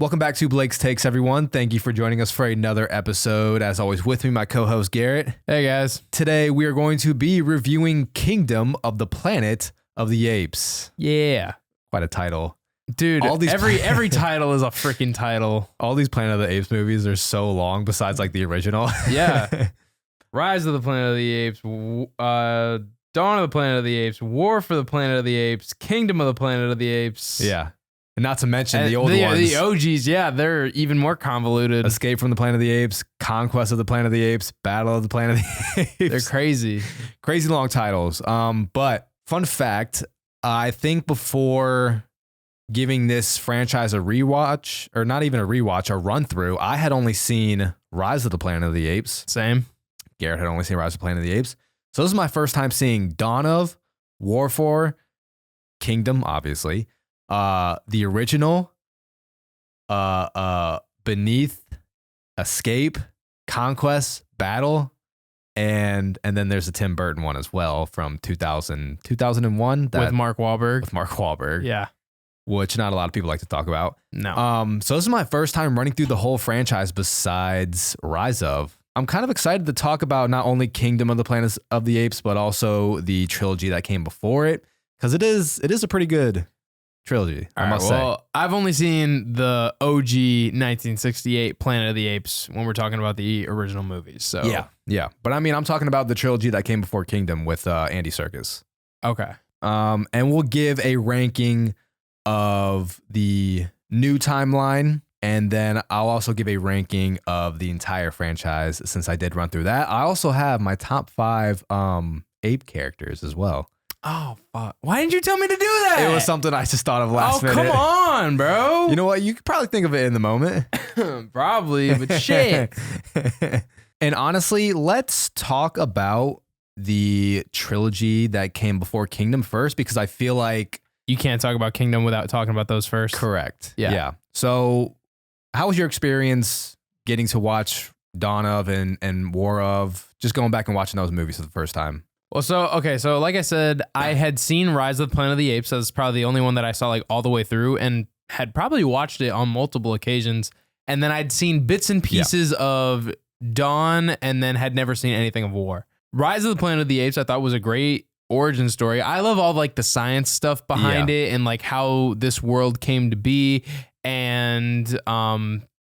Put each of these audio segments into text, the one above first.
Welcome back to Blake's Takes, everyone. Thank you for joining us for another episode. As always, with me, my co-host Garrett. Hey, guys. Today, we are going to be reviewing Kingdom of the Planet of the Apes. Yeah. Quite a title. Dude, All these every title is a freaking title. All these Planet of the Apes movies are so long, besides like the original. Yeah. Rise of the Planet of the Apes, Dawn of the Planet of the Apes, War for the Planet of the Apes, Kingdom of the Planet of the Apes. Yeah. And not to mention the old ones. The OGs, yeah, they're even more convoluted. Escape from the Planet of the Apes, Conquest of the Planet of the Apes, Battle of the Planet of the Apes. They're crazy. Crazy long titles. But fun fact, I think before giving this franchise a rewatch, or not even a rewatch, a run through, I had only seen Rise of the Planet of the Apes. Same. Garrett had only seen Rise of the Planet of the Apes. So this is my first time seeing Dawn of, War for, Kingdom, obviously. The original, Beneath, Escape, Conquest, Battle, and then there's a Tim Burton one as well from 2001 With Mark Wahlberg. with Mark Wahlberg, Yeah. which not a lot of people like to talk about. No. So this is my first time running through the whole franchise besides Rise of. I'm kind of excited to talk about not only Kingdom of the Planet of the Apes, but also the trilogy that came before it, because it is a pretty good trilogy, I must say. I've only seen the OG 1968 Planet of the Apes when we're talking about the original movies. So Yeah. But I mean, I'm talking about the trilogy that came before Kingdom with Andy Serkis. Okay. And we'll give a ranking of the new timeline, and then I'll also give a ranking of the entire franchise since I did run through that. I also have my top 5 ape characters as well. Oh, fuck. Why didn't you tell me to do that? It was something I just thought of last minute. Come on, bro. You know what? You could probably think of it in the moment. Probably, but shit. And honestly, let's talk about the trilogy that came before Kingdom first, because I feel like... You can't talk about Kingdom without talking about those first. Correct. Yeah. So how was your experience getting to watch Dawn of and War of, just going back and watching those movies for the first time? Well, so like I said, I had seen Rise of the Planet of the Apes. That's probably the only one that I saw like all the way through, and had probably watched it on multiple occasions. And then I'd seen bits and pieces of Dawn, and then had never seen anything of War. Rise of the Planet of the Apes I thought was a great origin story. I love all like the science stuff behind it, and like how this world came to be, and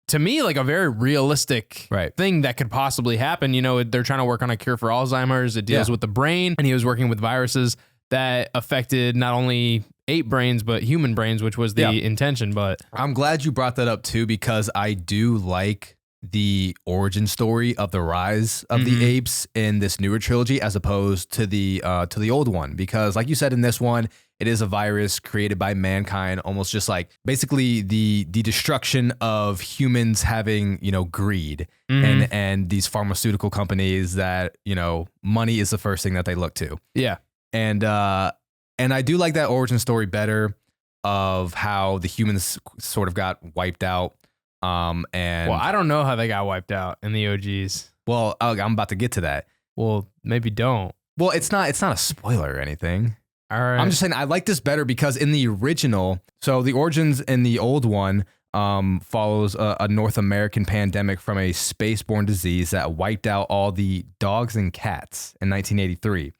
to me, like a very realistic thing that could possibly happen. You know, they're trying to work on a cure for Alzheimer's. It deals with the brain, and he was working with viruses that affected not only ape brains, but human brains, which was the intention. But I'm glad you brought that up too, because I do like the origin story of the rise of the apes in this newer trilogy as opposed to the old one, because like you said, in this one, it is a virus created by mankind, almost just like basically the destruction of humans having, you know, greed and these pharmaceutical companies that, you know, money is the first thing that they look to. Yeah. And I do like that origin story better of how the humans sort of got wiped out. And well, I don't know how they got wiped out in the OGs. Well, I'm about to get to that. Well, maybe don't. Well, it's not a spoiler or anything. All right. I'm just saying I like this better because in the original, so the origins in the old one follows a North American pandemic from a spaceborne disease that wiped out all the dogs and cats in 1983.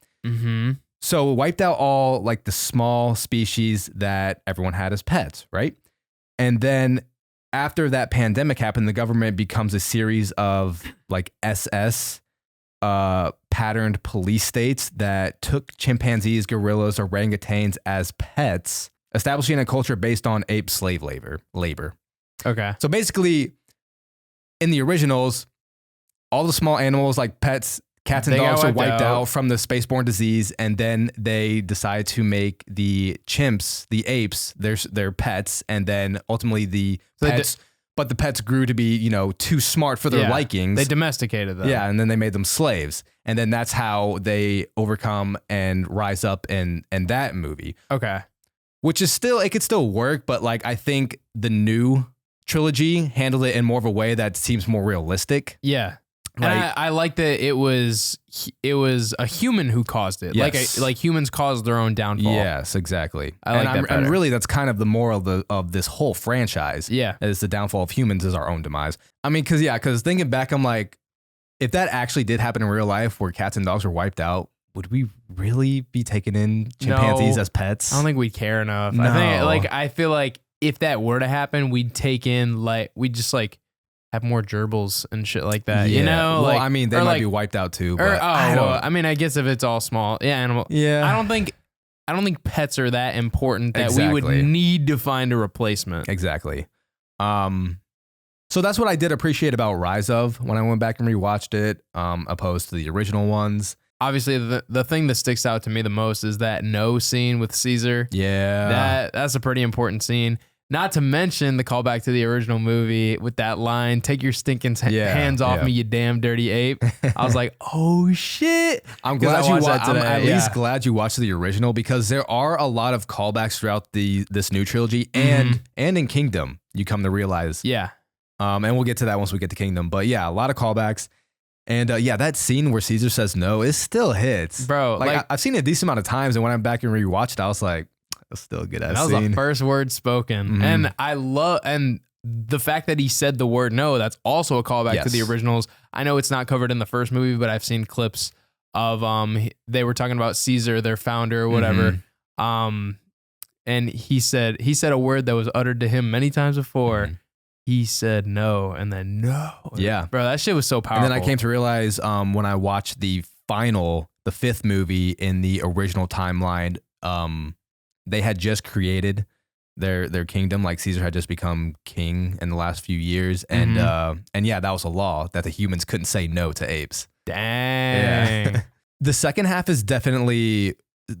So it wiped out all like the small species that everyone had as pets, right? And then after that pandemic happened, the government becomes a series of like SS patterned police states that took chimpanzees, gorillas, orangutans as pets, establishing a culture based on ape slave labor. Okay. So basically, in the originals, all the small animals like pets, cats and dogs are wiped out from the spaceborne disease, and then they decide to make the chimps, the apes, their pets, and then ultimately the pets... But the pets grew to be, you know, too smart for their likings. They domesticated them. Yeah, and then they made them slaves. And then that's how they overcome and rise up in that movie. Okay. Which is still, it could still work, but like I think the new trilogy handled it in more of a way that seems more realistic. Yeah. And I like that it was a human who caused it. Yes. Like humans caused their own downfall. Yes, exactly. I like that better. And really, that's kind of the moral of this whole franchise. Yeah. Is the downfall of humans is our own demise. I mean, because thinking back, I'm like, if that actually did happen in real life where cats and dogs were wiped out, would we really be taking in chimpanzees as pets? I don't think we'd care enough. No. I feel like if that were to happen, we'd take in we'd just have more gerbils and shit like that. Yeah. You know? Well, I mean, they might be wiped out too. But I guess if it's all small, animal. Yeah. I don't think pets are that important that we would Exactly. need to find a replacement. Exactly. So that's what I did appreciate about Rise of when I went back and rewatched it, opposed to the original ones. Obviously, the thing that sticks out to me the most is that no scene with Caesar. Yeah. That's a pretty important scene. Not to mention the callback to the original movie with that line, "Take your stinking hands off me, you damn dirty ape." I was like, oh shit. I'm glad you watched that today. I'm at least glad you watched the original because there are a lot of callbacks throughout this new trilogy and in Kingdom, you come to realize. Yeah. And we'll get to that once we get to Kingdom. But yeah, a lot of callbacks. And that scene where Caesar says no, it still hits. Bro, I've seen it a decent amount of times, and when I'm back and rewatched it, I was like, that's still a good ass scene. That was the first word spoken. And and the fact that he said the word no, that's also a callback to the originals. I know it's not covered in the first movie, but I've seen clips of they were talking about Caesar, their founder or whatever. And he said a word that was uttered to him many times before. He said no, and then no. Yeah. Bro, that shit was so powerful. And then I came to realize when I watched the fifth movie in the original timeline, they had just created their kingdom. Like Caesar had just become king in the last few years. And that was a law that the humans couldn't say no to apes. Dang. Yeah. The second half is definitely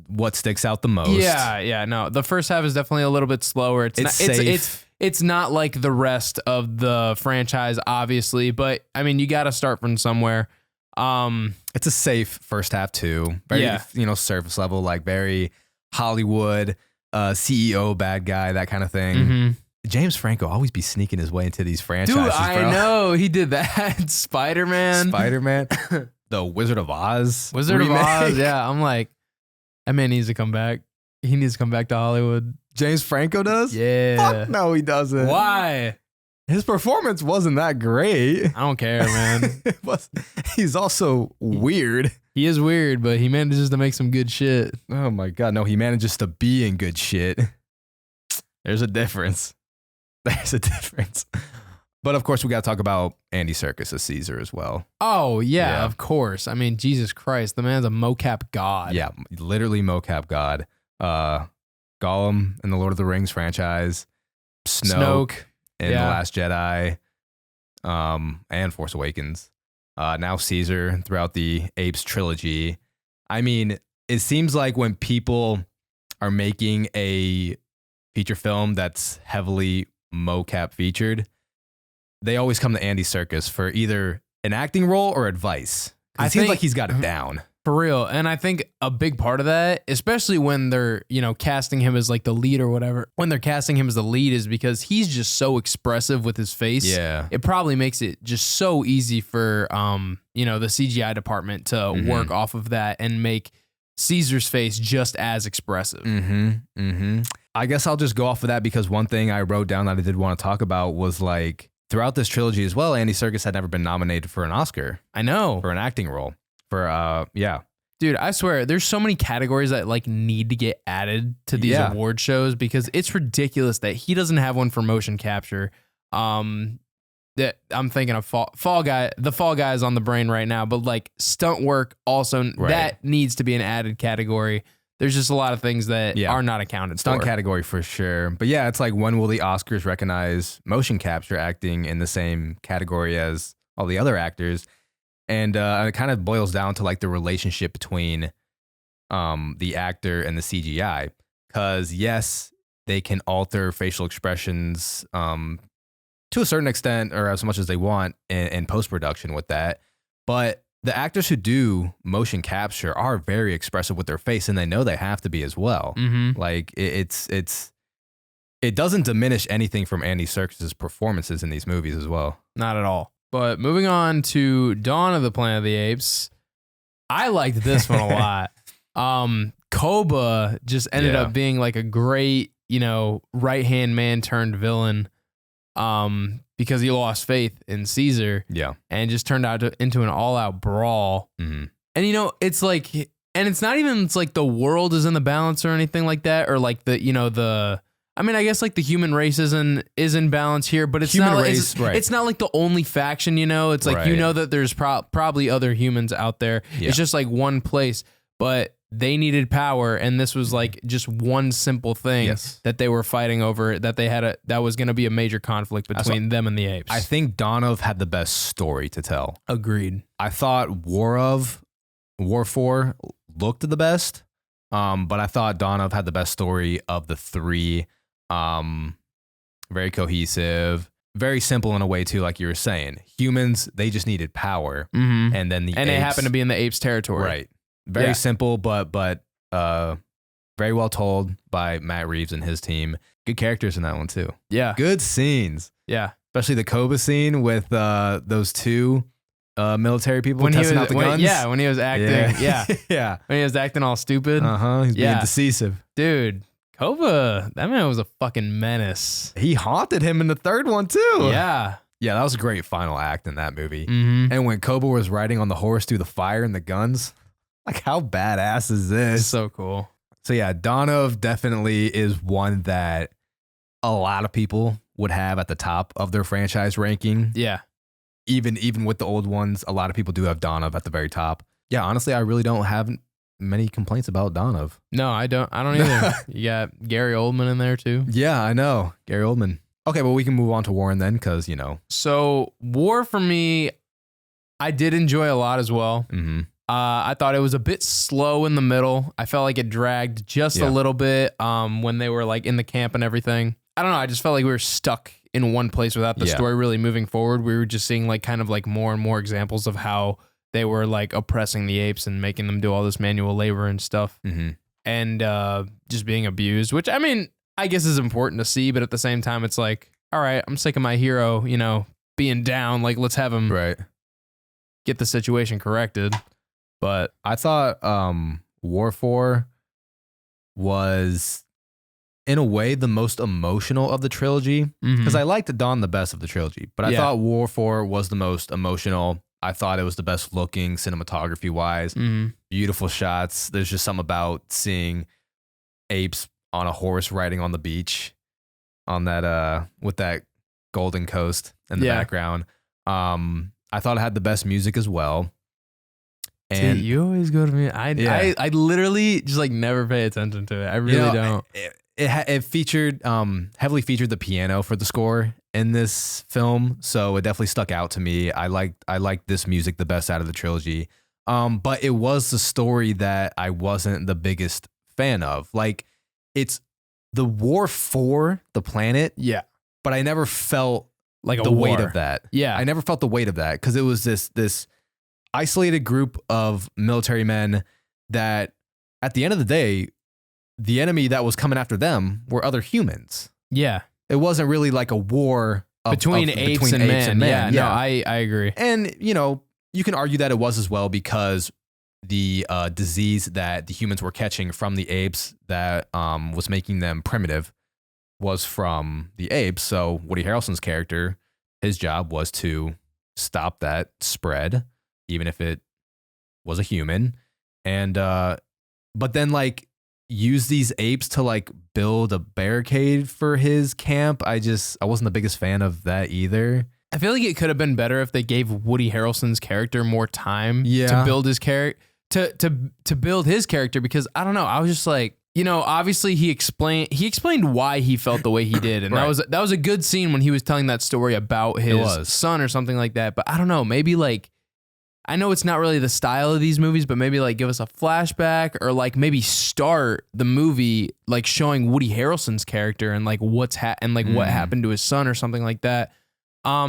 what sticks out the most. Yeah. No, the first half is definitely a little bit slower. It's safe. It's not like the rest of the franchise, obviously, but I mean, you got to start from somewhere. It's a safe first half too. Very, surface level, like very Hollywood, CEO bad guy, that kind of thing. James Franco always be sneaking his way into these franchises. Dude, I know he did that. Spider-Man, the Wizard of Oz, Yeah, I'm like, that man needs to come back. He needs to come back to Hollywood. James Franco does? Yeah. Fuck no, he doesn't. Why? His performance wasn't that great. I don't care, man. He's also weird. He is weird, but he manages to make some good shit. Oh my God. No, he manages to be in good shit. There's a difference. But of course, we got to talk about Andy Serkis as Caesar as well. Oh, yeah, of course. I mean, Jesus Christ, the man's a mocap god. Yeah, literally mocap god. Gollum in the Lord of the Rings franchise, Snoke in The Last Jedi, and Force Awakens. Now Caesar throughout the Apes trilogy. I mean, it seems like when people are making a feature film that's heavily mocap featured, they always come to Andy Serkis for either an acting role or advice. It seems like he's got it down. For real. And I think a big part of that, especially when they're, casting him as like the lead or whatever, when they're casting him as the lead is because he's just so expressive with his face. Yeah. It probably makes it just so easy for, the CGI department to work off of that and make Caesar's face just as expressive. I guess I'll just go off of that because one thing I wrote down that I did want to talk about was like throughout this trilogy as well, Andy Serkis had never been nominated for an Oscar. I know. For an acting role. Dude, I swear there's so many categories that like need to get added to these award shows because it's ridiculous that he doesn't have one for motion capture. That I'm thinking of Fall Guy. The Fall Guy is on the brain right now, but like stunt work also that needs to be an added category. There's just a lot of things that are not accounted stunt for. Category for sure. But yeah, it's like when will the Oscars recognize motion capture acting in the same category as all the other actors? And it kind of boils down to like the relationship between the actor and the CGI. Because yes, they can alter facial expressions to a certain extent or as much as they want in post-production with that. But the actors who do motion capture are very expressive with their face and they know they have to be as well. Like it doesn't diminish anything from Andy Serkis' performances in these movies as well. Not at all. But moving on to Dawn of the Planet of the Apes, I liked this one a lot. Koba just ended up being like a great, right-hand man turned villain because he lost faith in Caesar. Yeah. And just turned out into an all-out brawl. Mm-hmm. And, it's like, and it's not even, it's like the world is in the balance or anything like that, or like I guess like the human race is in balance here, but it's not it's not like the only faction, It's like that there's probably other humans out there. Yeah. It's just like one place, but they needed power, and this was like just one simple thing that they were fighting over, that they had that was going to be a major conflict between them and the apes. I think Dawn of had the best story to tell. Agreed. I thought War 4 looked the best, but I thought Dawn of had the best story of the three. Very cohesive, very simple in a way too, like you were saying. Humans, they just needed power, and then they happen to be in the apes' territory, right? Very simple, but very well told by Matt Reeves and his team. Good characters in that one too. Yeah, good scenes. Yeah, especially the Koba scene with those two military people testing out the guns. When he was acting, yeah, when he was acting all stupid. He's being decisive, dude. Koba, that man was a fucking menace. He haunted him in the third one too. Yeah. Yeah, that was a great final act in that movie. Mm-hmm. And when Koba was riding on the horse through the fire and the guns, like how badass is this? So cool. So yeah, Dawn of definitely is one that a lot of people would have at the top of their franchise ranking. Yeah. Even with the old ones, a lot of people do have Dawn of at the very top. Yeah, honestly, I really don't have many complaints about Dawn of. No, I don't either. You got Gary Oldman in there too. Yeah, I know. Gary Oldman. Okay, well, we can move on to Warren then, because, So, War for me, I did enjoy a lot as well. Mm-hmm. I thought it was a bit slow in the middle. I felt like it dragged just a little bit when they were like in the camp and everything. I don't know. I just felt like we were stuck in one place without the story really moving forward. We were just seeing like kind of like more and more examples of how they were like oppressing the apes and making them do all this manual labor and stuff, and just being abused, which I guess is important to see, but at the same time, it's like, all right, I'm sick of my hero, being down. Like, let's have him get the situation corrected. But I thought War 4 was, in a way, the most emotional of the trilogy, because I liked Dawn the best of the trilogy, but I thought War 4 was the most emotional. I thought it was the best looking cinematography wise. Beautiful shots. There's just something about seeing apes on a horse riding on the beach on that with that golden coast in the background. I thought it had the best music as well. And see, you always go to me. I literally just like never pay attention to it. I really don't. It featured heavily featured the piano for the score in this film, so it definitely stuck out to me. I liked this music the best out of the trilogy. But it was the story that I wasn't the biggest fan of. Like, it's the war for the planet. Yeah. But I never felt like the weight of that. Yeah. I never felt the weight of that, because it was this isolated group of military men that at the end of the day, the enemy that was coming after them were other humans. Yeah. It wasn't really like a war between apes and men. Yeah, no, I agree. And, you can argue that it was as well, because the disease that the humans were catching from the apes that was making them primitive was from the apes. So Woody Harrelson's character, his job was to stop that spread, even if it was a human. And, but then like use these apes to like build a barricade for his camp. I wasn't the biggest fan of that either. I feel like it could have been better if they gave Woody Harrelson's character more time to build his character, to build his character, because I don't know. I was just like, obviously he explained why he felt the way he did. And that was a good scene when he was telling that story about his son or something like that. But I don't know, maybe like, I know it's not really the style of these movies, but maybe like give us a flashback, or like maybe start the movie like showing Woody Harrelson's character and like what happened to his son or something like that. I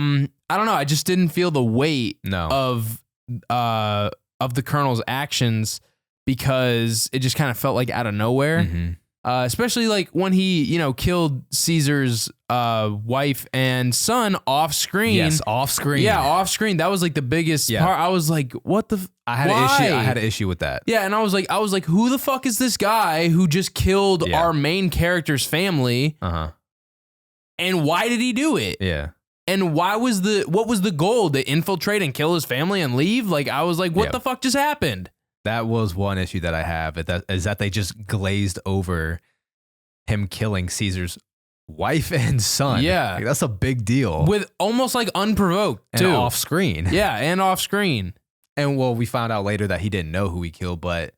don't know. I just didn't feel the weight of the Colonel's actions, because it just kind of felt like out of nowhere. Especially like when he, killed Caesar's wife and son off screen. Yes, off screen. Yeah, off screen. That was like the biggest part. I was like, what the? I had an issue with that. Yeah, and I was like, who the fuck is this guy who just killed our main character's family? And why did he do it? Yeah. And what was the goal? To infiltrate and kill his family and leave? Like, I was like, what the fuck just happened? That was one issue that I have, is that they just glazed over him killing Caesar's wife and son. Yeah. Like, that's a big deal. With almost like unprovoked, and too. Off screen. Yeah, and off screen. And well, we found out later that he didn't know who he killed, but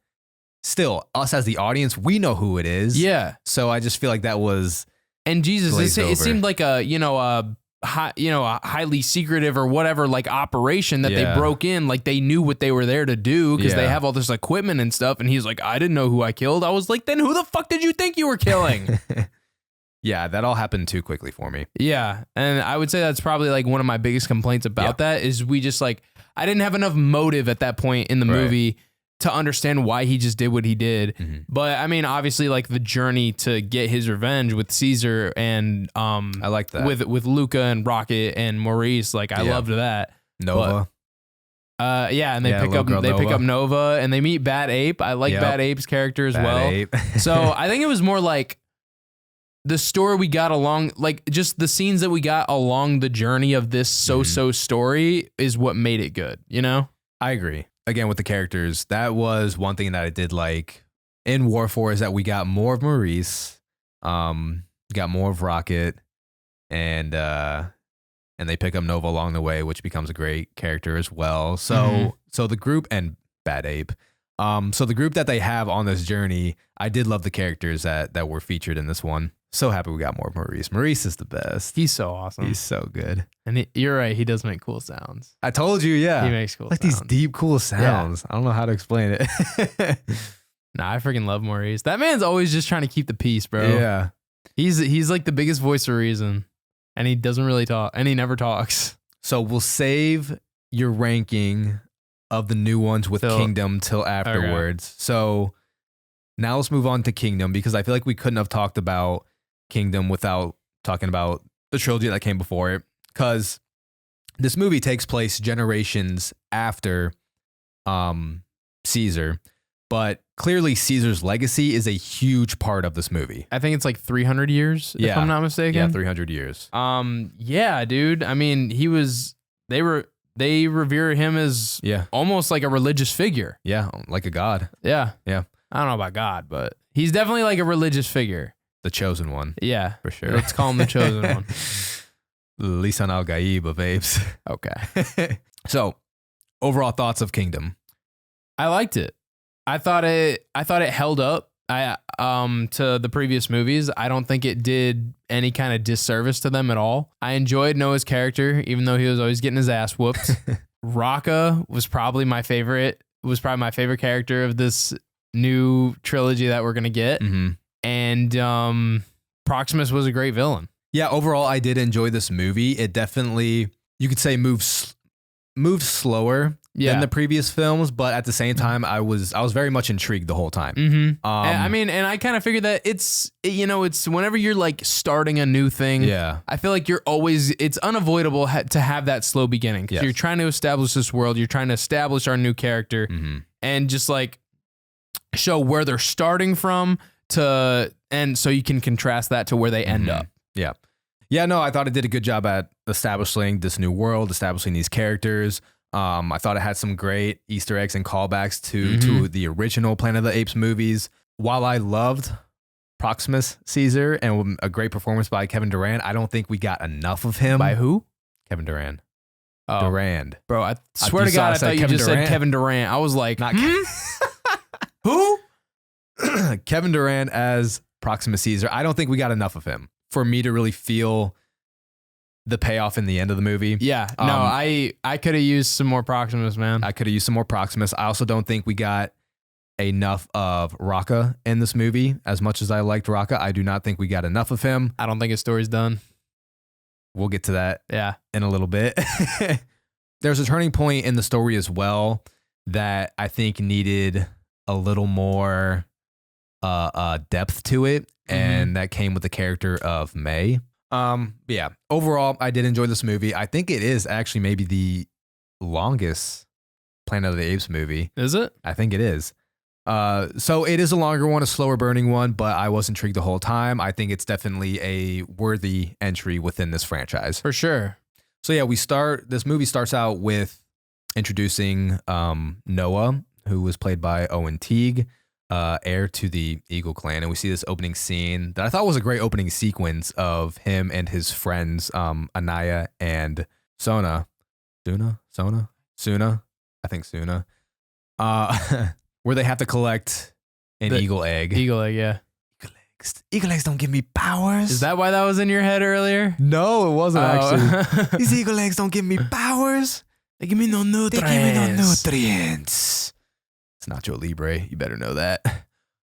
still, us as the audience, we know who it is. Yeah. So I just feel like that was And Jesus, it seemed like a highly secretive or whatever, like operation that they broke in. Like they knew what they were there to do because they have all this equipment and stuff. And he's like, I didn't know who I killed. I was like, then who the fuck did you think you were killing? Yeah, that all happened too quickly for me. Yeah. And I would say that's probably like one of my biggest complaints about that is we just like, I didn't have enough motive at that point in the movie to understand why he just did what he did. But I mean, obviously like the journey to get his revenge with Caesar and I like that. With Luca and Rocket and Maurice, like I loved that. Nova. But, and they pick up Nova and they meet Bad Ape. I like Bad Ape's character as well. Ape. So I think it was more like the story we got along, like just the scenes that we got along the journey of this so-so story is what made it good, I agree. Again, with the characters, that was one thing that I did like in War 4 is that we got more of Maurice, got more of Rocket, and they pick up Nova along the way, which becomes a great character as well. So so the group and Bad Ape. So the group that they have on this journey, I did love the characters that were featured in this one. So happy we got more of Maurice. Maurice is the best. He's so awesome. He's so good. And you're right. He does make cool sounds. I told you, yeah. He makes cool like sounds. These deep, cool sounds. I don't know how to explain it. Nah, I freaking love Maurice. That man's always just trying to keep the peace, bro. Yeah. He's like the biggest voice of reason. And he doesn't really talk. And he never talks. So we'll save your ranking of the new ones with Kingdom till afterwards. Okay. So now let's move on to Kingdom because I feel like we couldn't have talked about Kingdom without talking about the trilogy that came before it. Because this movie takes place generations after Caesar. But clearly Caesar's legacy is a huge part of this movie. I think it's like 300 years, if I'm not mistaken. Yeah, 300 years. Yeah, dude. I mean, they revere him as almost like a religious figure. Yeah, like a god. Yeah. Yeah. I don't know about God, but he's definitely like a religious figure. The chosen one. Yeah. For sure. Let's call him the chosen one. Lisan al-Gaib of Apes. Okay. So, overall thoughts of Kingdom. I liked it. I thought it held up to the previous movies. I don't think it did any kind of disservice to them at all. I enjoyed Noah's character, even though he was always getting his ass whooped. Raka was probably my favorite. Was probably my favorite character of this new trilogy that we're gonna get. And Proximus was a great villain. Yeah, overall, I did enjoy this movie. It definitely, you could say, moved slower than the previous films, but at the same time, I was very much intrigued the whole time. I mean, and I kind of figured that it's whenever you're like starting a new thing, I feel like it's unavoidable to have that slow beginning because you're trying to establish this world, you're trying to establish our new character, and just like show where they're starting from and so you can contrast that to where they end up. Yeah. Yeah, no, I thought it did a good job at establishing this new world, establishing these characters. I thought it had some great Easter eggs and callbacks to the original Planet of the Apes movies. While I loved Proximus Caesar and a great performance by Kevin Durant, I don't think we got enough of him. By who? Kevin Durant. Oh. Durant. Bro, I swear to God, I thought you just said Kevin Durant. I was like, who? Kevin Durant as Proximus Caesar. I don't think we got enough of him for me to really feel the payoff in the end of the movie. Yeah. No, I could have used some more Proximus, man. I could have used some more Proximus. I also don't think we got enough of Raka in this movie. As much as I liked Raka, I do not think we got enough of him. I don't think his story's done. We'll get to that in a little bit. There's a turning point in the story as well that I think needed a little more depth to it, and that came with the character of May. But yeah, overall, I did enjoy this movie. I think it is actually maybe the longest Planet of the Apes movie. Is it? I think it is. So it is a longer one, a slower burning one, but I was intrigued the whole time. I think it's definitely a worthy entry within this franchise. For sure. So yeah, this movie starts out with introducing Noah, who was played by Owen Teague, heir to the Eagle clan. And we see this opening scene that I thought was a great opening sequence of him and his friends, Anaya and Suna. I think Suna. Where they have to collect an eagle egg. Eagle egg, yeah. Eagle eggs don't give me powers. Is that why that was in your head earlier? No, it wasn't actually. These eagle eggs don't give me powers. They give me no nutrients. It's Nacho Libre. You better know that.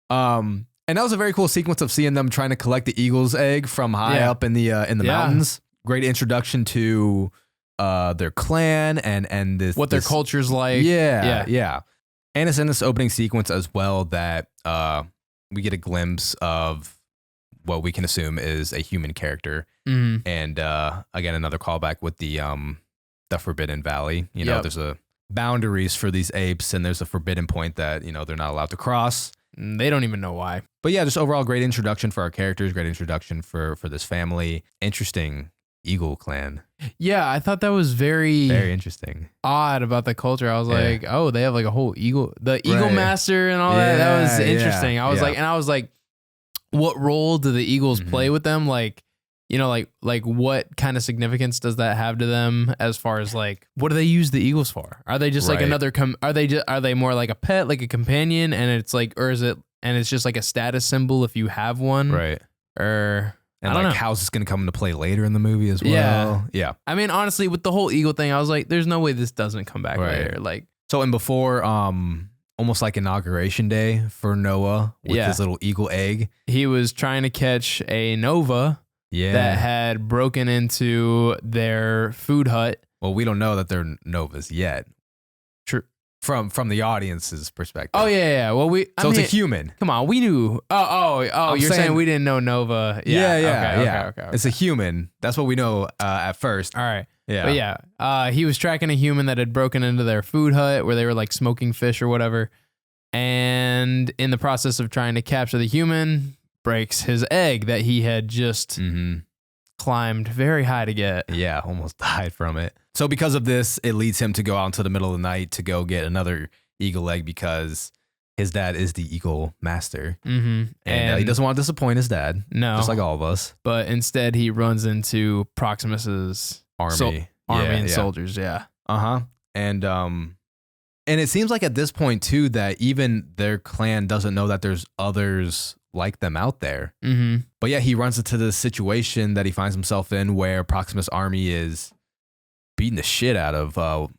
And that was a very cool sequence of seeing them trying to collect the eagle's egg from high up in the mountains. Great introduction to their clan and what their culture's like. Yeah. And it's in this opening sequence as well that we get a glimpse of what we can assume is a human character. And again, another callback with the Forbidden Valley. You know, there's a boundaries for these apes, and there's a forbidden point that, you know, they're not allowed to cross. They don't even know why. But yeah, just overall great introduction for our characters, great introduction for this family. Interesting Eagle clan. Yeah, I thought that was very interesting. Odd about the culture. I was like, oh, they have like a whole eagle, the eagle master and all that. That was interesting. I was like, what role do the eagles play with them? Like, you know, like what kind of significance does that have to them as far as like, what do they use the eagles for? Are they just like another, are they more like a pet, like a companion? And it's like, or is it, and it's just like a status symbol if you have one? Right. Or, and like, how's this going to come into play later in the movie as well? Yeah. I mean, honestly, with the whole eagle thing, I was like, there's no way this doesn't come back later. Like, so, and before, almost like inauguration day for Noah with his little eagle egg, he was trying to catch a Nova that had broken into their food hut. Well, we don't know that they're Novas yet. True. From the audience's perspective. Oh yeah. Well, it's a human. Come on, we knew. You're saying we didn't know Nova? Yeah. Okay. It's a human. That's what we know at first. All right. Yeah. But he was tracking a human that had broken into their food hut where they were like smoking fish or whatever, and in the process of trying to capture the human, breaks his egg that he had just climbed very high to get. Yeah, almost died from it. So because of this, it leads him to go out into the middle of the night to go get another eagle egg because his dad is the eagle master. And he doesn't want to disappoint his dad. No. Just like all of us. But instead, he runs into Proximus's army and soldiers. Yeah. And it seems like at this point, too, that even their clan doesn't know that there's others like them out there. But yeah, he runs into this situation that he finds himself in where Proximus' army is beating the shit out of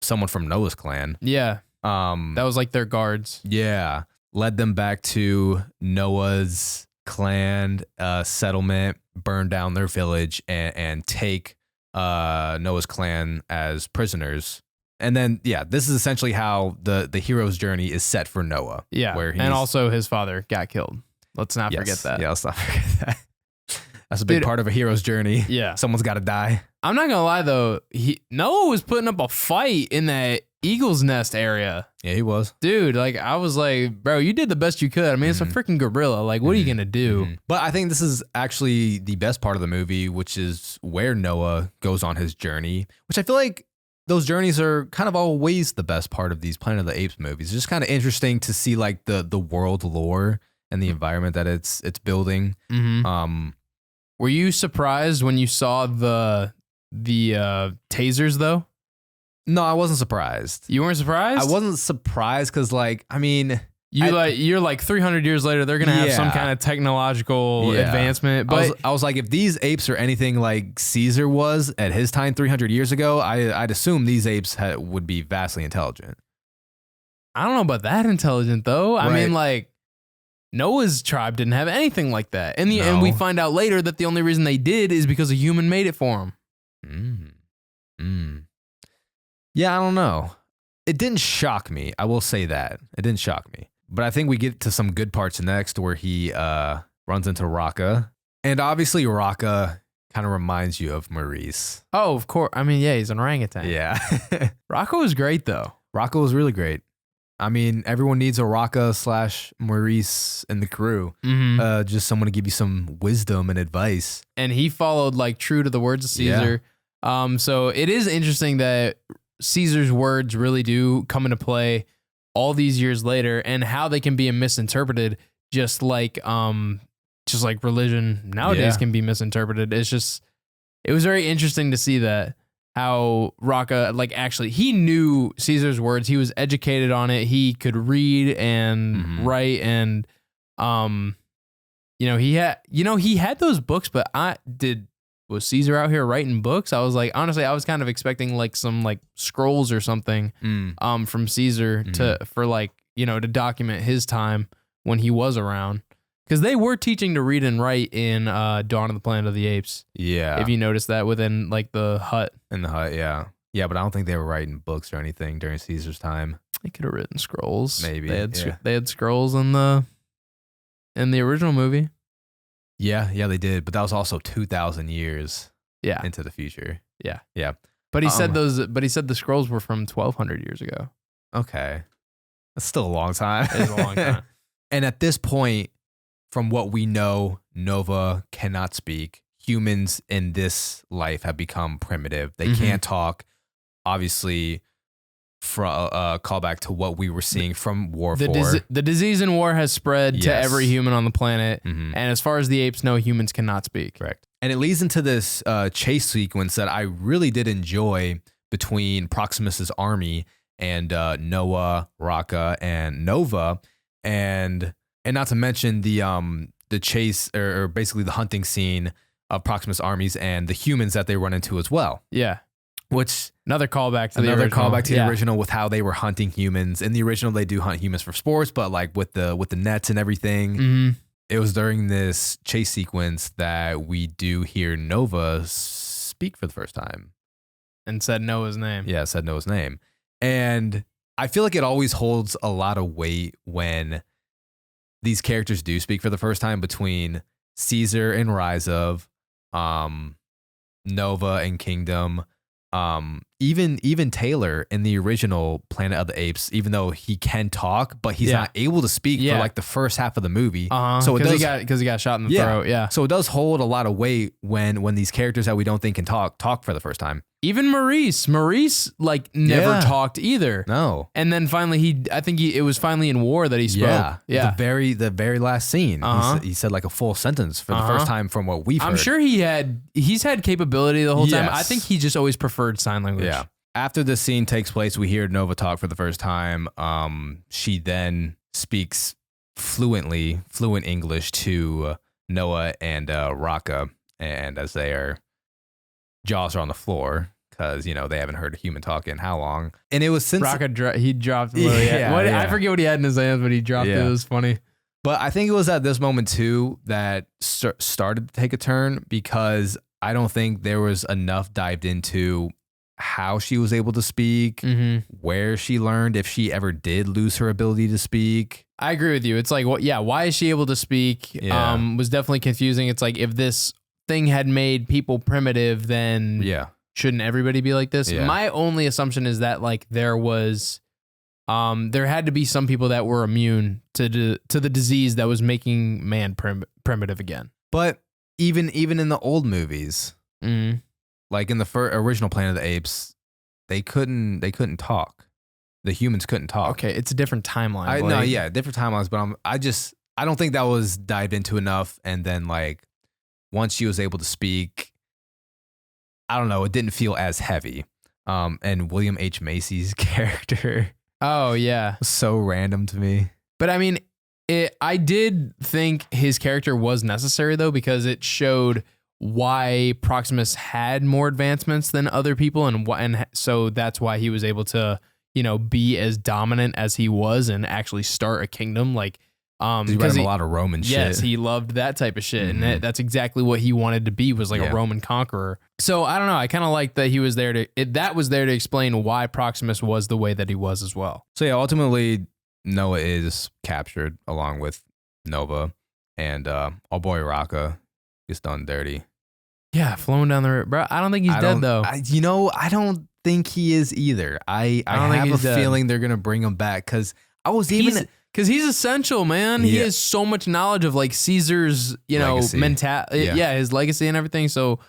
someone from Noah's clan. Yeah. That was like their guards. Yeah. Led them back to Noah's clan settlement, burn down their village, and take Noah's clan as prisoners. And then, this is essentially how the hero's journey is set for Noah. Yeah, and also his father got killed. Let's not forget that. Yeah, let's not forget that. That's a big part of a hero's journey. Yeah. Someone's got to die. I'm not going to lie, though. Noah was putting up a fight in that eagle's nest area. Yeah, he was. Dude, like, I was like, bro, you did the best you could. I mean, it's a freaking gorilla. Like, what are you going to do? But I think this is actually the best part of the movie, which is where Noah goes on his journey, which I feel like those journeys are kind of always the best part of these Planet of the Apes movies. It's just kind of interesting to see like the world lore and the environment that it's building. Were you surprised when you saw the tasers though? No, I wasn't surprised. You weren't surprised? I wasn't surprised because, like, I mean, you're like 300 years later, they're gonna have some kind of technological advancement. But I was like, if these apes are anything like Caesar was at his time 300 years ago, I'd assume these apes would be vastly intelligent. I don't know about that intelligent though. I mean, like, Noah's tribe didn't have anything like that. And we find out later that the only reason they did is because a human made it for them. Yeah, I don't know. It didn't shock me. I will say that. It didn't shock me. But I think we get to some good parts next where he runs into Raka. And obviously Raka kind of reminds you of Maurice. Oh, of course. I mean, yeah, he's an orangutan. Yeah. Rocco was great, though. Raka was really great. I mean, everyone needs a Raka / Maurice in the crew. Mm-hmm. Just someone to give you some wisdom and advice. And he followed like true to the words of Caesar. So it is interesting that Caesar's words really do come into play all these years later, and how they can be misinterpreted, just like religion nowadays can be misinterpreted. It was very interesting to see that, how Raka, like, actually he knew Caesar's words. He was educated on it. He could read and write, and he had those books, but was Caesar out here writing books? I was like, honestly, I was kind of expecting like some like scrolls or something from Caesar to document his time when he was around. Because they were teaching to read and write in Dawn of the Planet of the Apes. Yeah. If you noticed that within like the hut. In the hut, yeah. Yeah, but I don't think they were writing books or anything during Caesar's time. They could have written scrolls. Maybe. They had scrolls in the original movie. Yeah, they did. But that was also 2,000 years into the future. Yeah. Yeah. But he said the scrolls were from 1,200 years ago. Okay. That's still a long time. It is a long time. And at this point, from what we know, Nova cannot speak. Humans in this life have become primitive. They can't talk. Obviously, call back to what we were seeing from War 4. The disease in war has spread to every human on the planet. And as far as the apes know, humans cannot speak. Correct. And it leads into this chase sequence that I really did enjoy between Proximus's army and Noah, Raka, and Nova. And not to mention the chase, or basically the hunting scene of Proximus armies and the humans that they run into as well. Yeah. Which another callback to the original with how they were hunting humans. In the original, they do hunt humans for sports, but like with the nets and everything. It was during this chase sequence that we do hear Nova speak for the first time. And said Noah's name. Yeah, said Noah's name. And I feel like it always holds a lot of weight when these characters do speak for the first time, between Caesar and Rise of, Nova and Kingdom, even Taylor in the original Planet of the Apes, even though he can talk, but he's not able to speak for like the first half of the movie. So because he got shot in the throat. Yeah. So it does hold a lot of weight when these characters that we don't think can talk for the first time. Even Maurice like never talked either. No. And then finally it was finally in War that he spoke. Yeah. The very last scene. He said like a full sentence for the first time from what we've heard. I'm sure he's had capability the whole time. I think he just always preferred sign language. Yeah. After this scene takes place, we hear Nova talk for the first time. She then speaks fluent English to Noah and Raka, and as their jaws are on the floor, because they haven't heard a human talk in how long. And it was since Raka he dropped. I forget what he had in his hands, but he dropped it. It was funny. But I think it was at this moment too that started to take a turn, because I don't think there was enough dived into how she was able to speak, where she learned, if she ever did lose her ability to speak. I agree with you. It's like, why is she able to speak? Was definitely confusing. It's like, if this thing had made people primitive, then shouldn't everybody be like this? Yeah. My only assumption is that like there had to be some people that were immune to the disease that was making man primitive again. But even in the old movies, like in the original Planet of the Apes, they couldn't talk. The humans couldn't talk. Okay, it's a different timeline. Different timelines. But I don't think that was dived into enough. And then like once she was able to speak, I don't know, it didn't feel as heavy. And William H. Macy's character, oh yeah, was so random to me. But I mean, I did think his character was necessary though, because it showed why Proximus had more advancements than other people, and so that's why he was able to be as dominant as he was and actually start a kingdom. Like he read a lot of Roman shit. Yes, he loved that type of shit, and that's exactly what he wanted to be, was like a Roman conqueror. So I don't know, I kind of like that he was there to explain why Proximus was the way that he was as well. So yeah, ultimately Noah is captured along with Nova, and our boy Raka gets done dirty. Yeah, flowing down the river. Bro, I don't think he's dead, though. I don't think he is either. I don't think have he's a dead. feeling they're going to bring him back because I was even... Because he's essential, man. He Yeah. has so much knowledge of like Caesar's, Legacy. Yeah, his legacy and everything. So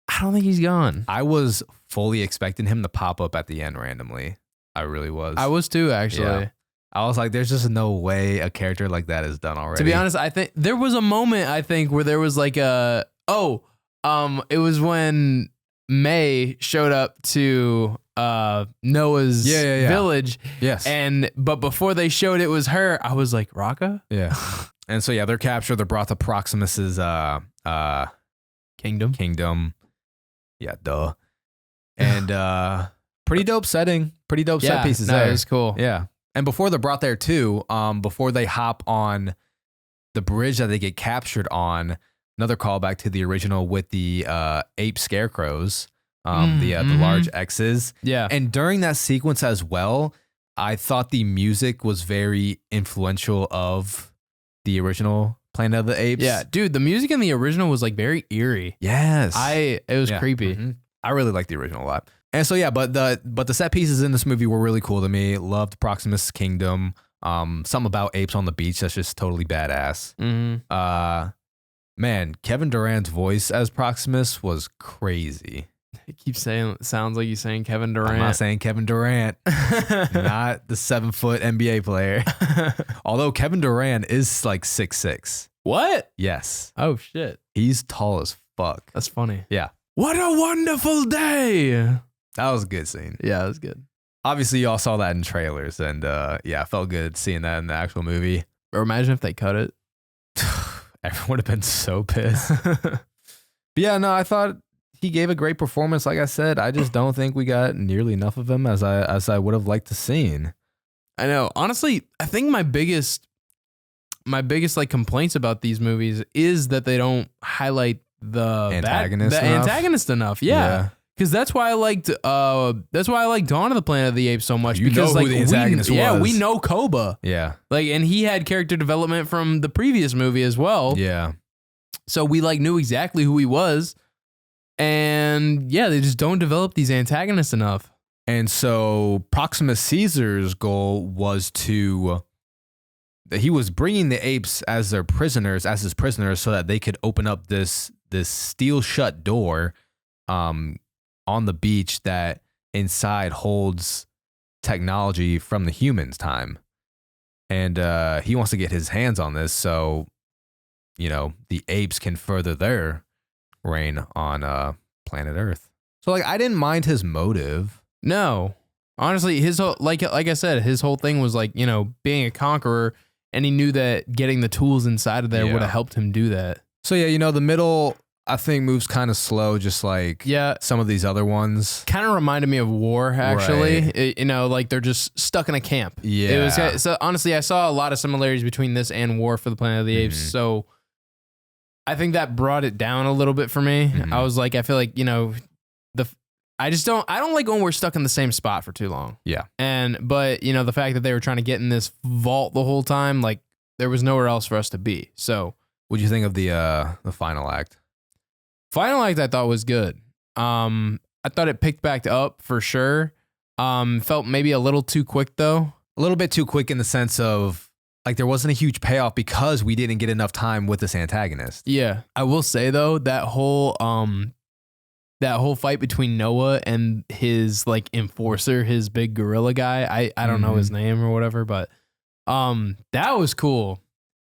I don't think he's gone. I was fully expecting him to pop up at the end randomly. I really was. I was too, actually. Yeah. I was like, there's just no way a character like that is done already. To be honest, I think there was a moment, where there was like it was when May showed up to Noah's village. Yes. But before they showed it was her, I was like, Raka? Yeah. And so, they're captured. They're brought to Proximus's kingdom. Yeah, duh. And pretty dope setting. Pretty dope set pieces there. It was cool. Yeah. And before they're brought there too, before they hop on the bridge that they get captured on, another callback to the original with the ape scarecrows, the large X's. Yeah. And during that sequence as well, I thought the music was very influential of the original Planet of the Apes. Yeah, dude, the music in the original was like very eerie. Yes. It was creepy. Mm-hmm. I really like the original a lot. And so but the set pieces in this movie were really cool to me. Loved Proximus Kingdom. Something about apes on the beach that's just totally badass. Mm-hmm. Man, Kevin Durant's voice as Proximus was crazy. I keep saying it sounds like you're saying Kevin Durant. I'm not saying Kevin Durant, not the 7-foot NBA player. Although Kevin Durant is like 6'6". What? Yes. Oh shit. He's tall as fuck. That's funny. Yeah. What a wonderful day. That was a good scene. Yeah, it was good. Obviously, y'all saw that in trailers, and it felt good seeing that in the actual movie. Or imagine if they cut it. Everyone would have been so pissed. But yeah, no, I thought he gave a great performance. Like I said, I just don't think we got nearly enough of him as I would have liked to seen. I know. Honestly, I think my biggest like complaints about these movies is that they don't highlight the antagonist enough. Yeah. Because that's why I liked Dawn of the Planet of the Apes so much. You because know who the antagonist was. Yeah, we know Koba. Yeah. Like, and he had character development from the previous movie as well. Yeah. So we like knew exactly who he was. And yeah, they just don't develop these antagonists enough. And so Proximus Caesar's goal was he was bringing the apes as his prisoners, so that they could open up this steel shut door on the beach that inside holds technology from the humans' time. And he wants to get his hands on this so, the apes can further their reign on planet Earth. So I didn't mind his motive. No. Honestly, his whole, like I said, his whole thing was being a conqueror, and he knew that getting the tools inside of there would have helped him do that. So the middle I think moves kind of slow, just like some of these other ones. Kind of reminded me of War, actually. Right. They're just stuck in a camp. Yeah. So honestly, I saw a lot of similarities between this and War for the Planet of the Apes. So I think that brought it down a little bit for me. Mm-hmm. I was like, I feel like, I don't like when we're stuck in the same spot for too long. Yeah. But the fact that they were trying to get in this vault the whole time, like there was nowhere else for us to be. So what'd you think of the final act? Final act I thought was good. I thought it picked back up for sure. Felt maybe a little too quick though. A little bit too quick in the sense of there wasn't a huge payoff because we didn't get enough time with this antagonist. Yeah. I will say though, that whole fight between Noah and his enforcer, his big gorilla guy. I don't know his name or whatever, but that was cool.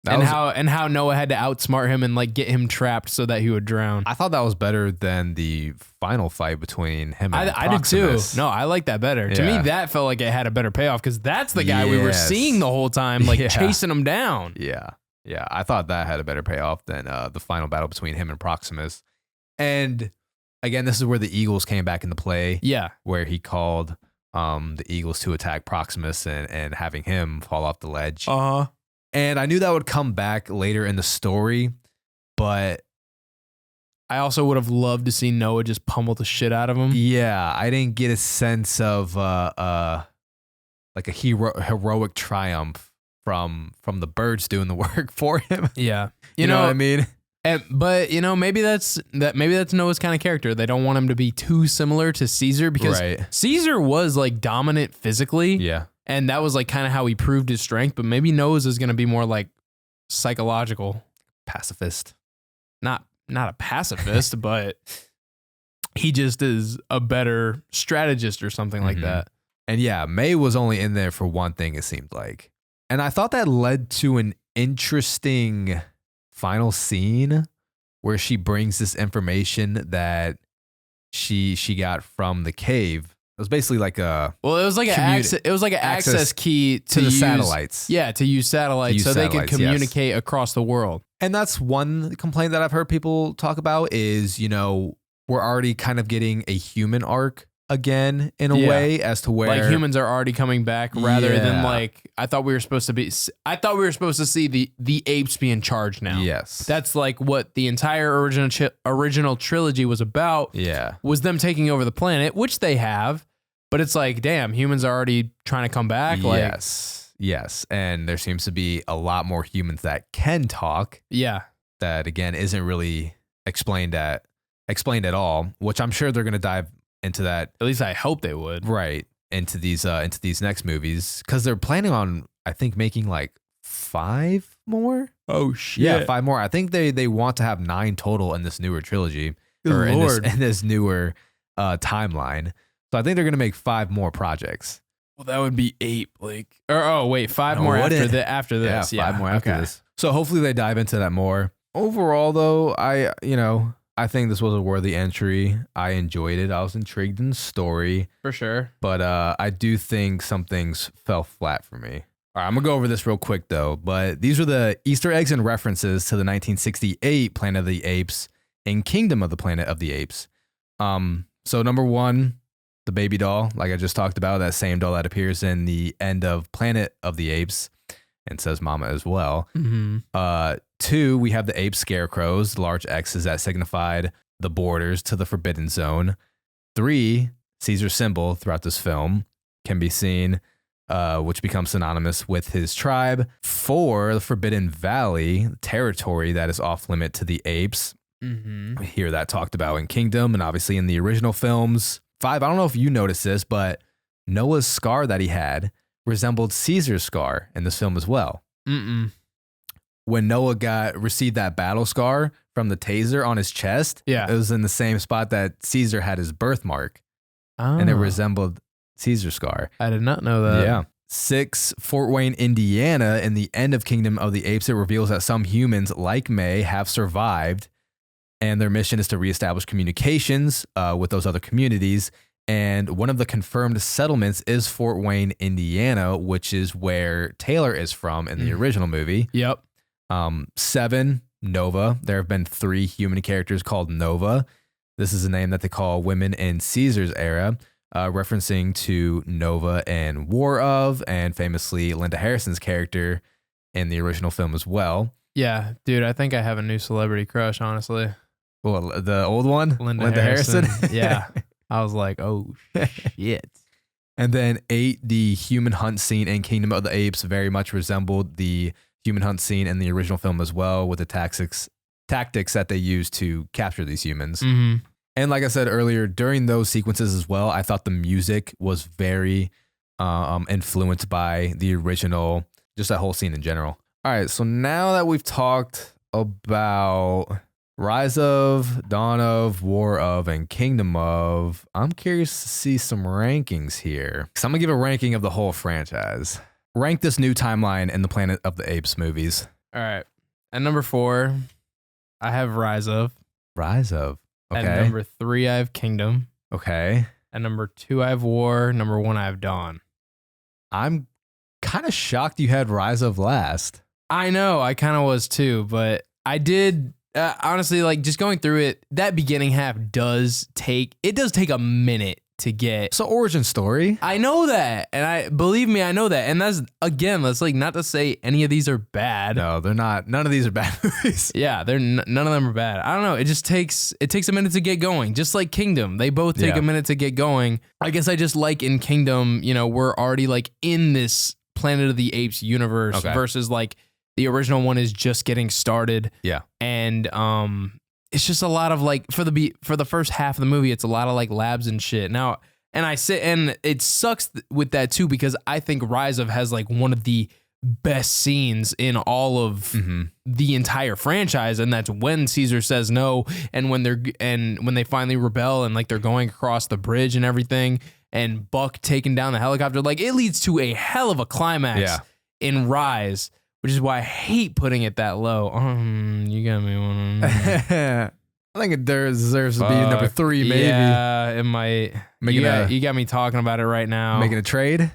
How Noah had to outsmart him and get him trapped so that he would drown. I thought that was better than the final fight between him and I did too. No, I like that better. To me, that felt like it had a better payoff because that's the guy we were seeing the whole time, chasing him down. Yeah. Yeah. I thought that had a better payoff than the final battle between him and Proximus. And again, this is where the Eagles came back into play. Yeah. Where he called the Eagles to attack Proximus and having him fall off the ledge. Uh-huh. And I knew that would come back later in the story, but I also would have loved to see Noah just pummel the shit out of him. Yeah, I didn't get a sense of like a heroic triumph from the birds doing the work for him. Yeah. You know what I mean? But maybe that's Noah's kind of character. They don't want him to be too similar to Caesar because Caesar was like dominant physically. Yeah. And that was like kind of how he proved his strength. But maybe Noah's is going to be more like psychological. Pacifist. Not a pacifist, but he just is a better strategist or something like that. And yeah, May was only in there for one thing, it seemed like. And I thought that led to an interesting final scene where she brings this information that she got from the cave. It was basically like it was like an access key to the use, satellites. Yeah, to use satellites so they can communicate across the world. And that's one complaint that I've heard people talk about is, we're already kind of getting a human arc again in a way as to where like humans are already coming back rather than like I thought we were supposed to see the apes be in charge now. Yes. That's like what the entire original trilogy was about. Yeah. Was them taking over the planet, which they have, but it's like, damn, humans are already trying to come back. Yes. And there seems to be a lot more humans that can talk. Yeah. That again isn't really explained at all, which I'm sure they're going to dive into that. At least I hope they would. Right. Into these next movies. Because they're planning on, I think, making like 5 more. Oh shit. Yeah, 5 more. I think they want to have 9 total in this newer trilogy. Good Lord. In this newer timeline. So I think they're gonna make 5 more projects. Well, that would be 8. Like 5 more after this. Yeah, 5 more after this. So hopefully they dive into that more. Overall though, I think this was a worthy entry. I enjoyed it. I was intrigued in the story. For sure. But I do think some things fell flat for me. All right, I'm going to go over this real quick, though. But these are the Easter eggs and references to the 1968 Planet of the Apes and Kingdom of the Planet of the Apes. So number 1, the baby doll, like I just talked about, that same doll that appears in the end of Planet of the Apes and says mama as well. 2, we have the ape scarecrows, large X's that signified the borders to the Forbidden Zone. 3, Caesar's symbol throughout this film can be seen, which becomes synonymous with his tribe. 4, the Forbidden Valley, territory that is off limit to the apes. We hear that talked about in Kingdom and obviously in the original films. 5, I don't know if you noticed this, but Noah's scar that he had resembled Caesar's scar in this film as well. When Noah received that battle scar from the taser on his chest, it was in the same spot that Caesar had his birthmark. And it resembled Caesar's scar. I did not know that. Yeah. 6, Fort Wayne, Indiana. In the end of Kingdom of the Apes, it reveals that some humans, like May, have survived, and their mission is to reestablish communications with those other communities. And one of the confirmed settlements is Fort Wayne, Indiana, which is where Taylor is from in the original movie. Yep. 7, Nova. There have been 3 human characters called Nova. This is a name that they call women in Caesar's era, referencing to Nova and War of, and famously Linda Harrison's character in the original film as well. Yeah, dude, I think I have a new celebrity crush, honestly. Well, the old one? Linda Harrison. Yeah. I was like, oh, shit. And then 8, the human hunt scene in Kingdom of the Apes very much resembled the human hunt scene in the original film as well, with the tactics that they used to capture these humans. And like I said earlier, during those sequences as well, I thought the music was very influenced by the original, just that whole scene in general. All right, so now that we've talked about Rise of, Dawn of, War of, and Kingdom of, I'm curious to see some rankings here. So I'm going to give a ranking of the whole franchise. Rank this new timeline in the Planet of the Apes movies. All right. At number 4, I have Rise of. Rise of. Okay. At number 3, I have Kingdom. Okay. At number 2, I have War. Number 1, I have Dawn. I'm kind of shocked you had Rise of last. I know. I kind of was too, but I did... honestly, like just going through it, that beginning half does take a minute to get. It's an origin story. I know that. And believe me, I know that. And that's like not to say any of these are bad. No, they're not. None of these are bad movies. Yeah, none of them are bad. I don't know. It takes a minute to get going. Just like Kingdom. They both take a minute to get going. I guess I just like in Kingdom, we're already like in this Planet of the Apes universe versus like the original one is just getting started. Yeah. And it's just a lot of like for the first half of the movie, it's a lot of like labs and shit. Now, and it sucks with that too, because I think Rise of has like one of the best scenes in all of the entire franchise, and that's when Caesar says no, and when they finally rebel and like they're going across the bridge and everything, and Buck taking down the helicopter. Like it leads to a hell of a climax in Rise, which is why I hate putting it that low. You got me one. I think it deserves to be number 3, maybe. Yeah, it might. You got me talking about it right now. Making a trade?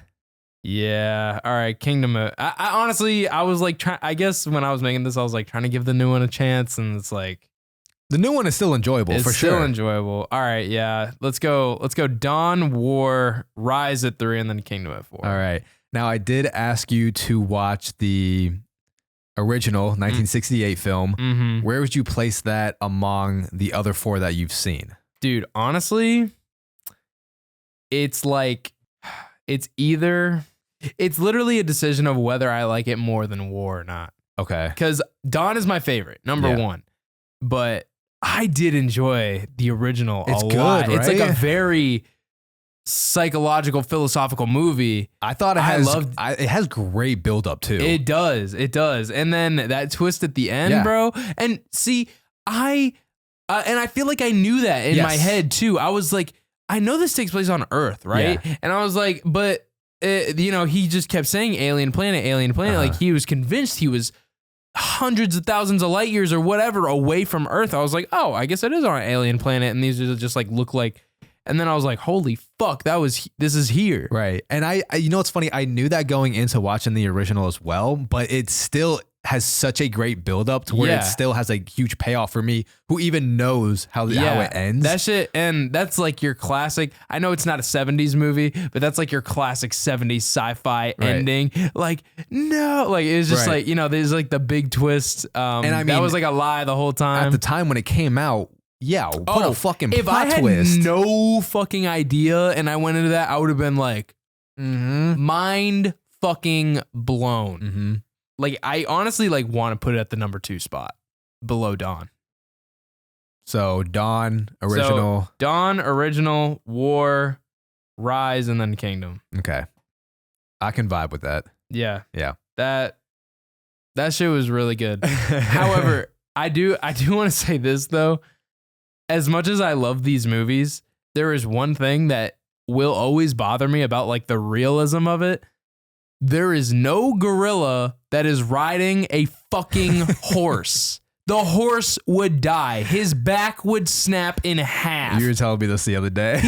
Yeah. All right. Kingdom. I honestly, I was like, I guess when I was making this, I was like trying to give the new one a chance, and it's like. The new one is still enjoyable, for sure. It's still enjoyable. All right. Yeah. Let's go. Dawn, War, Rise at 3, and then Kingdom at 4. All right. Now, I did ask you to watch the original 1968 film. Mm-hmm. Where would you place that among the other 4 that you've seen? Dude, honestly, it's like, it's literally a decision of whether I like it more than War or not. Okay. Because Dawn is my favorite, number 1. But I did enjoy the original a lot. Right? It's like a very psychological, philosophical movie. I thought it has great buildup too. It does. And then that twist at the end, bro. And see, and I feel like I knew that in my head too. I was like, I know this takes place on Earth, right? Yeah. And I was like, but he just kept saying alien planet. Like he was convinced he was hundreds of thousands of light years or whatever away from Earth. I was like, oh, I guess it is on an alien planet, and these just like look like. And then I was like, holy fuck, this is here. Right. And I it's funny, I knew that going into watching the original as well, but it still has such a great buildup to where it still has a huge payoff for me, who even knows how it ends. That shit, and that's like your classic, I know it's not a 70s movie, but that's like your classic 70s sci-fi ending. Like, no, like it's just like, there's like the big twist. And I mean, that was like a lie the whole time. At the time when it came out, what a fucking plot twist. If I had no fucking idea and I went into that, I would have been like, mind fucking blown. Mm-hmm. Like, I honestly like want to put it at the number 2 spot below Dawn. So Dawn, original, War, Rise, and then Kingdom. Okay. I can vibe with that. Yeah. Yeah. That shit was really good. However, I do want to say this though. As much as I love these movies, there is one thing that will always bother me about like the realism of it. There is no gorilla that is riding a fucking horse. The horse would die. His back would snap in half. You were telling me this the other day.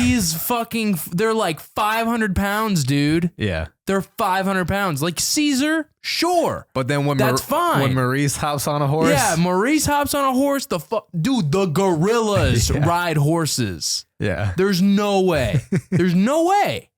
They're like 500 pounds, dude. Yeah. They're 500 pounds. Like Caesar, sure. But then that's fine. When Maurice hops on a horse. Yeah, Maurice hops on a horse. Dude, the gorillas ride horses. Yeah. There's no way. There's no way.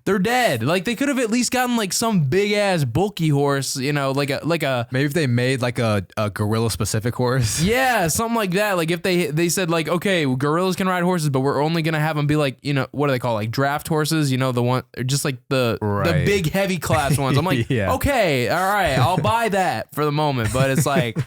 They're dead. Like they could have at least gotten like some big ass bulky horse, like a maybe if they made like a gorilla specific horse. Yeah, something like that. Like if they said like, okay, gorillas can ride horses, but we're only gonna have them be like, what do they call like draft horses? The one just like the big heavy class ones. I'm like, okay, all right, I'll buy that for the moment, but it's like.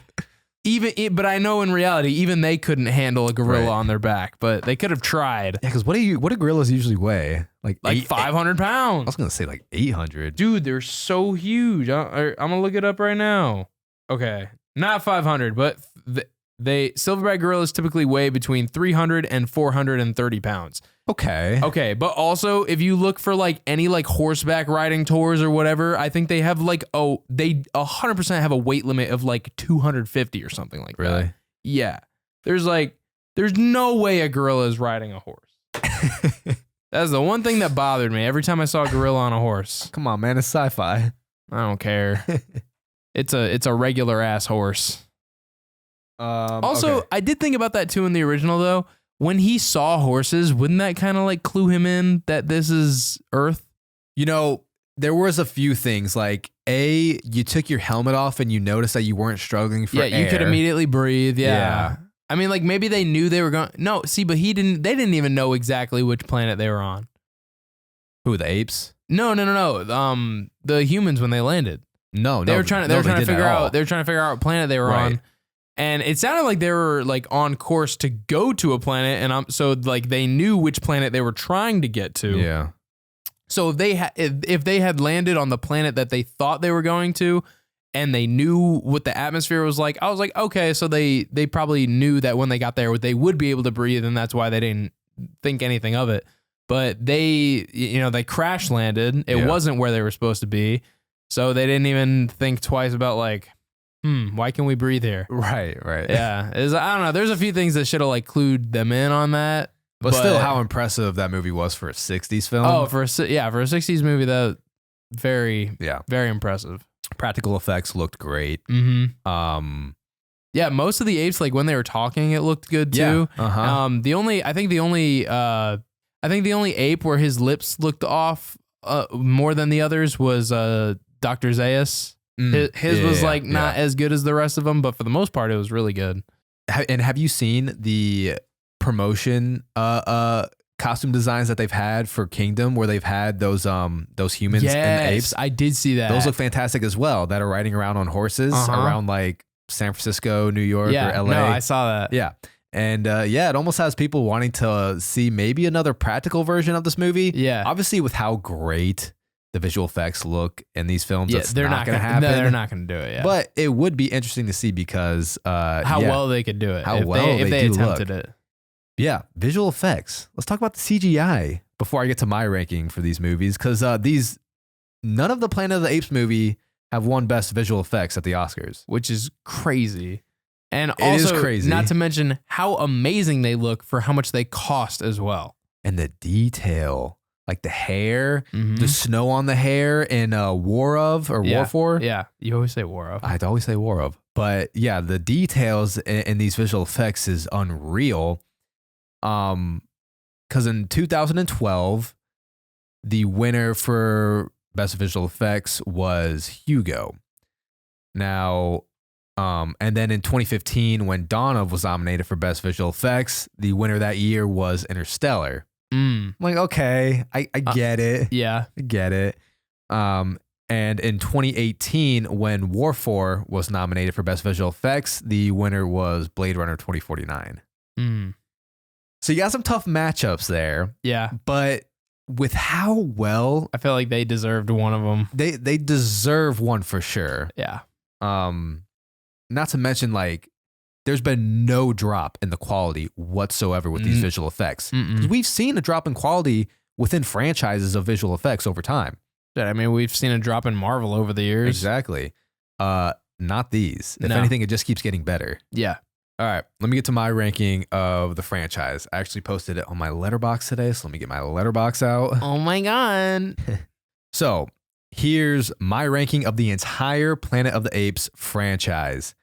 But I know in reality, even they couldn't handle a gorilla on their back, but they could have tried. Yeah, because what do gorillas usually weigh? Like 500 pounds. I was gonna say like 800. Dude, they're so huge. I'm gonna look it up right now. Okay, not 500, but silverback gorillas typically weigh between 300 and 430 pounds. Okay, but also if you look for like any like horseback riding tours or whatever, I think they have like they 100% have a weight limit of like 250 or something like that. Really? Yeah. There's no way a gorilla is riding a horse. That's the one thing that bothered me every time I saw a gorilla on a horse. Come on, man, it's sci-fi. I don't care. It's a regular ass horse. Also, I did think about that too in the original though. when he saw horses, wouldn't that kind of like clue him in that this is Earth? You know, there was a few things like you took your helmet off and you noticed that you weren't struggling for air. You could immediately breathe. Yeah. Yeah. I mean, like maybe they knew they were going. No, see, but they didn't even know exactly which planet they were on. Who, the apes? No. The humans when they landed. They were trying to figure out what planet they were on. And it sounded like they were like on course to go to a planet, and so like they knew which planet they were trying to get to. Yeah. So if they had landed on the planet that they thought they were going to, and they knew what the atmosphere was like, I was like, okay, so they probably knew that when they got there they would be able to breathe, and that's why they didn't think anything of it. But they crash landed. It wasn't where they were supposed to be, so they didn't even think twice about like, why can we breathe here? Right. Yeah. I don't know. There's a few things that should have like clued them in on that. But still, how impressive that movie was for a 60s film. Oh, for a 60s movie, that very impressive. Practical effects looked great. Mm-hmm. Yeah, most of the apes, like when they were talking, it looked good too. Yeah. Uh-huh. I think the only ape where his lips looked off more than the others was Dr. Zaius. His was like not as good as the rest of them, but for the most part, it was really good. And have you seen the promotion costume designs that they've had for Kingdom, where they've had those humans and apes? I did see that. Those look fantastic as well, that are riding around on horses around like San Francisco, New York, or LA. No, I saw that. Yeah. And it almost has people wanting to see maybe another practical version of this movie. Yeah. Obviously, with how great the visual effects look in these films, that's they're not going to happen. No, they're not going to do it. Yeah. But it would be interesting to see because how well they could do it. If they attempted it. Yeah, visual effects. Let's talk about the CGI before I get to my ranking for these movies, because none of the Planet of the Apes movie have won Best Visual Effects at the Oscars, which is crazy. And it is crazy. Not to mention how amazing they look for how much they cost as well. And the detail, like the hair, the snow on the hair in War For. Yeah, you always say War of. I'd always say War of. But yeah, the details in these visual effects is unreal. Because in 2012, the winner for Best Visual Effects was Hugo. Now, and then in 2015, when Dawn was nominated for Best Visual Effects, the winner that year was Interstellar. I'm like, okay, I get it. Yeah. I get it. And in 2018, when War For was nominated for Best Visual Effects, the winner was Blade Runner 2049. So you got some tough matchups there. Yeah. But with how well, I feel like they deserved one of them. They deserve one for sure. Yeah. Not to mention, like, there's been no drop in the quality whatsoever with these visual effects. 'Cause we've seen a drop in quality within franchises of visual effects over time. I mean, we've seen a drop in Marvel over the years. Exactly. Not these. If anything, it just keeps getting better. Yeah. All right, let me get to my ranking of the franchise. I actually posted it on my letterbox today, so let me get my letterbox out. Oh my God. So here's my ranking of the entire Planet of the Apes franchise.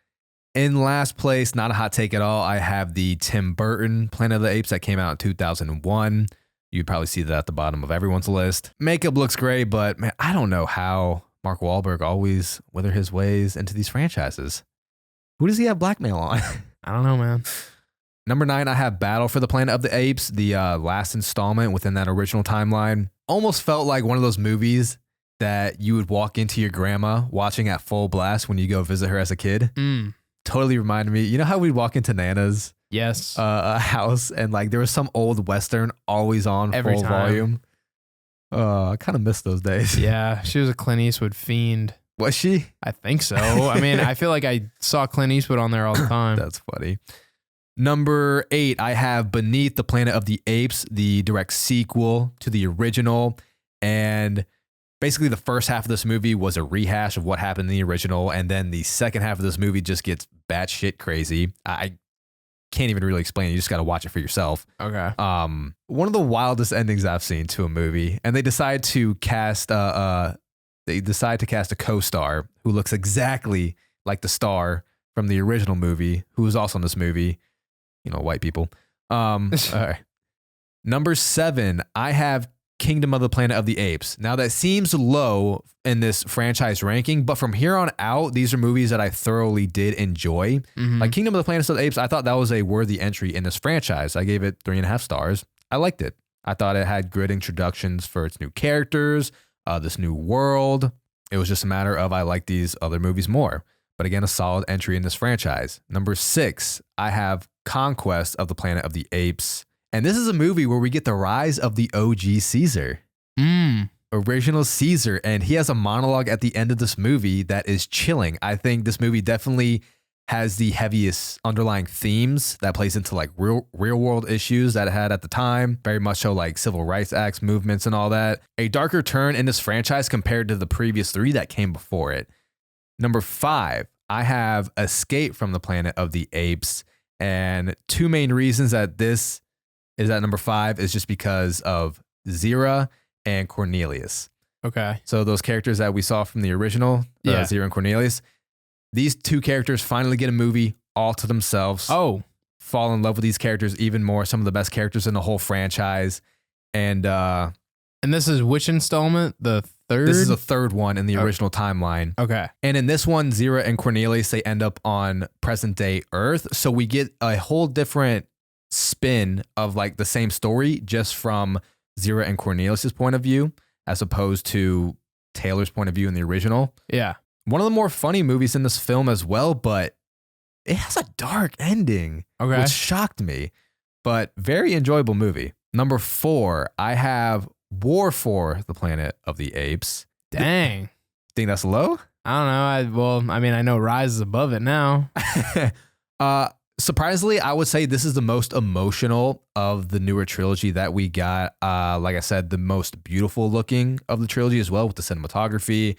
In last place, not a hot take at all, I have the Tim Burton Planet of the Apes that came out in 2001. You'd probably see that at the bottom of everyone's list. Makeup looks great, but man, I don't know how Mark Wahlberg always wither his ways into these franchises. Who does he have blackmail on? I don't know, man. Number 9, I have Battle for the Planet of the Apes, the last installment within that original timeline. Almost felt like one of those movies that you would walk into your grandma watching at full blast when you go visit her as a kid. Totally reminded me. You know how we'd walk into Nana's house and like there was some old Western always on every full volume? I kind of miss those days. Yeah, she was a Clint Eastwood fiend. Was she? I think so. I mean, I feel like I saw Clint Eastwood on there all the time. That's funny. Number 8, I have Beneath the Planet of the Apes, the direct sequel to the original. And basically the first half of this movie was a rehash of what happened in the original. And then the second half of this movie just gets batshit crazy. I can't even really explain it. You just got to watch it for yourself. Okay. One of the wildest endings I've seen to a movie. And they decide to cast a co-star who looks exactly like the star from the original movie, who was also in this movie. You know, white people. All right. Number 7, I have Kingdom of the Planet of the Apes. Now that seems low in this franchise ranking, but from here on out, these are movies that I thoroughly did enjoy. Like Kingdom of the Planet of the Apes, I thought that was a worthy entry in this franchise. I gave it 3.5 stars. I liked it. I thought it had good introductions for its new characters, this new world. It was just a matter of I like these other movies more. But again, a solid entry in this franchise. Number 6, I have Conquest of the Planet of the Apes. And this is a movie where we get the rise of the OG Caesar. Original Caesar. And he has a monologue at the end of this movie that is chilling. I think this movie definitely has the heaviest underlying themes that plays into like real world issues that it had at the time. Very much so like civil rights acts, movements and all that. A darker turn in this franchise compared to the previous 3 that came before it. Number 5, I have Escape from the Planet of the Apes. And 2 main reasons that this is at number 5 is just because of Zira and Cornelius. Okay. So those characters that we saw from the original, Zira and Cornelius, these 2 characters finally get a movie all to themselves. Oh. Fall in love with these characters even more. Some of the best characters in the whole franchise. And this is which installment? The 3rd? This is the 3rd one in the original timeline. Okay. And in this one, Zira and Cornelius, they end up on present day Earth. So we get a whole different spin of like the same story just from Zira and Cornelius's point of view as opposed to Taylor's point of view in the original. Yeah. One of the more funny movies in this film as well, but it has a dark ending, which shocked me, but very enjoyable movie. Number 4, I have War for the Planet of the Apes. Dang. Think that's low? I don't know. I know Rise is above it now. Surprisingly, I would say this is the most emotional of the newer trilogy that we got. Like I said, the most beautiful looking of the trilogy as well, with the cinematography,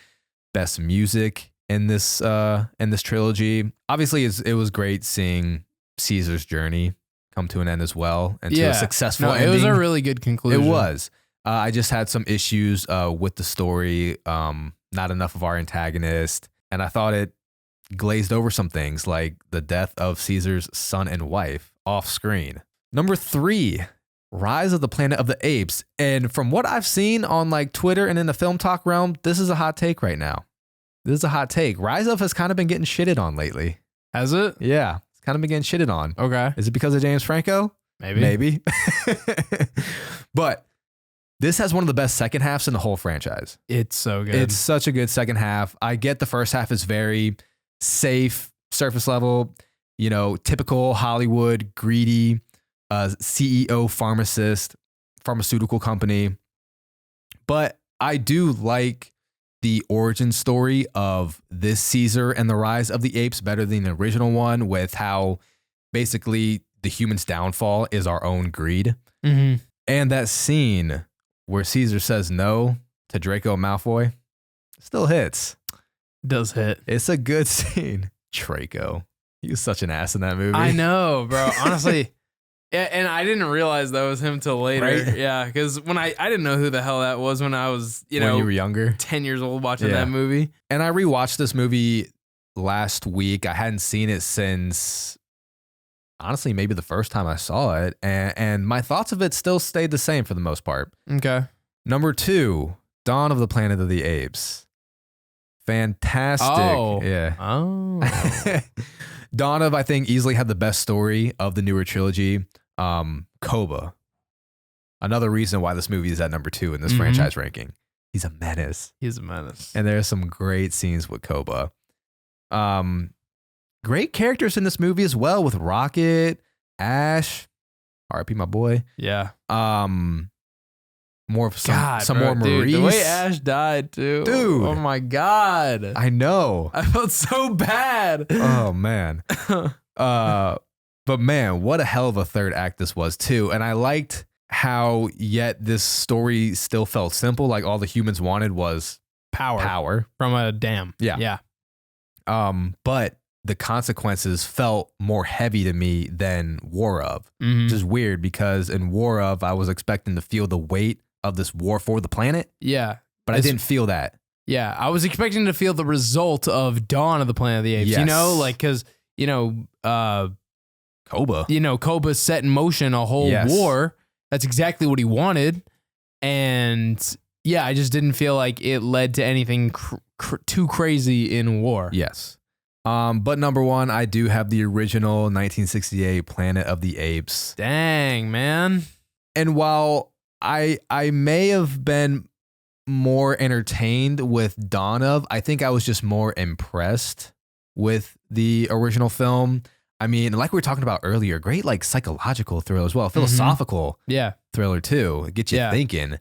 best music in this trilogy. Obviously, it was great seeing Caesar's journey come to an end as well, and to a successful ending. It was a really good conclusion. It was. I just had some issues with the story. Not enough of our antagonist, and I thought it glazed over some things like the death of Caesar's son and wife off screen. Number 3, Rise of the Planet of the Apes. And from what I've seen on like Twitter and in the film talk realm, this is a hot take right now. This is a hot take. Rise of has kind of been getting shitted on lately. Has it? Yeah, it's kind of been getting shitted on. Okay. Is it because of James Franco? Maybe. But this has one of the best second halves in the whole franchise. It's so good. It's such a good second half. I get the first half is very safe, surface level, typical Hollywood, greedy, CEO pharmaceutical company. But I do like the origin story of this Caesar and the Rise of the Apes better than the original one, with how basically the human's downfall is our own greed. And that scene where Caesar says no to Draco Malfoy still hits. Does hit. It's a good scene. Draco. He was such an ass in that movie. I know, bro. Honestly. Yeah, and I didn't realize that was him till later. Right? Yeah, because when I didn't know who the hell that was when I was, when you were younger, 10 years old watching that movie. And I rewatched this movie last week. I hadn't seen it since, honestly, maybe the first time I saw it. And my thoughts of it still stayed the same for the most part. Okay. Number 2, Dawn of the Planet of the Apes. Fantastic. Oh. Yeah. Oh. Dawn of, I think, easily had the best story of the newer trilogy. Koba. Another reason why this movie is at number 2 in this franchise ranking. He's a menace. He's a menace. And there are some great scenes with Koba. Great characters in this movie as well, with Rocket, Ash, RIP my boy. Yeah. More of some more Maurice. The way Ash died too. Dude. Oh my God. I know. I felt so bad. Oh man. But man, what a hell of a third act this was too. And I liked how yet this story still felt simple. Like all the humans wanted was power from a dam. Yeah. But the consequences felt more heavy to me than War of, which is weird because in War of, I was expecting to feel the weight of this war for the planet. Yeah. But I didn't feel that. Yeah. I was expecting to feel the result of Dawn of the Planet of the Apes, Yes. like, cause, Koba. Koba set in motion a whole war. That's exactly what he wanted. And yeah, I just didn't feel like it led to anything too crazy in war. Yes. But number one, I do have the original 1968 Planet of the Apes. Dang, man. And while I may have been more entertained with Dawn of, I think I was just more impressed with the original film. I mean, like we were talking about earlier, great like psychological thriller as well, philosophical thriller too. It gets you thinking.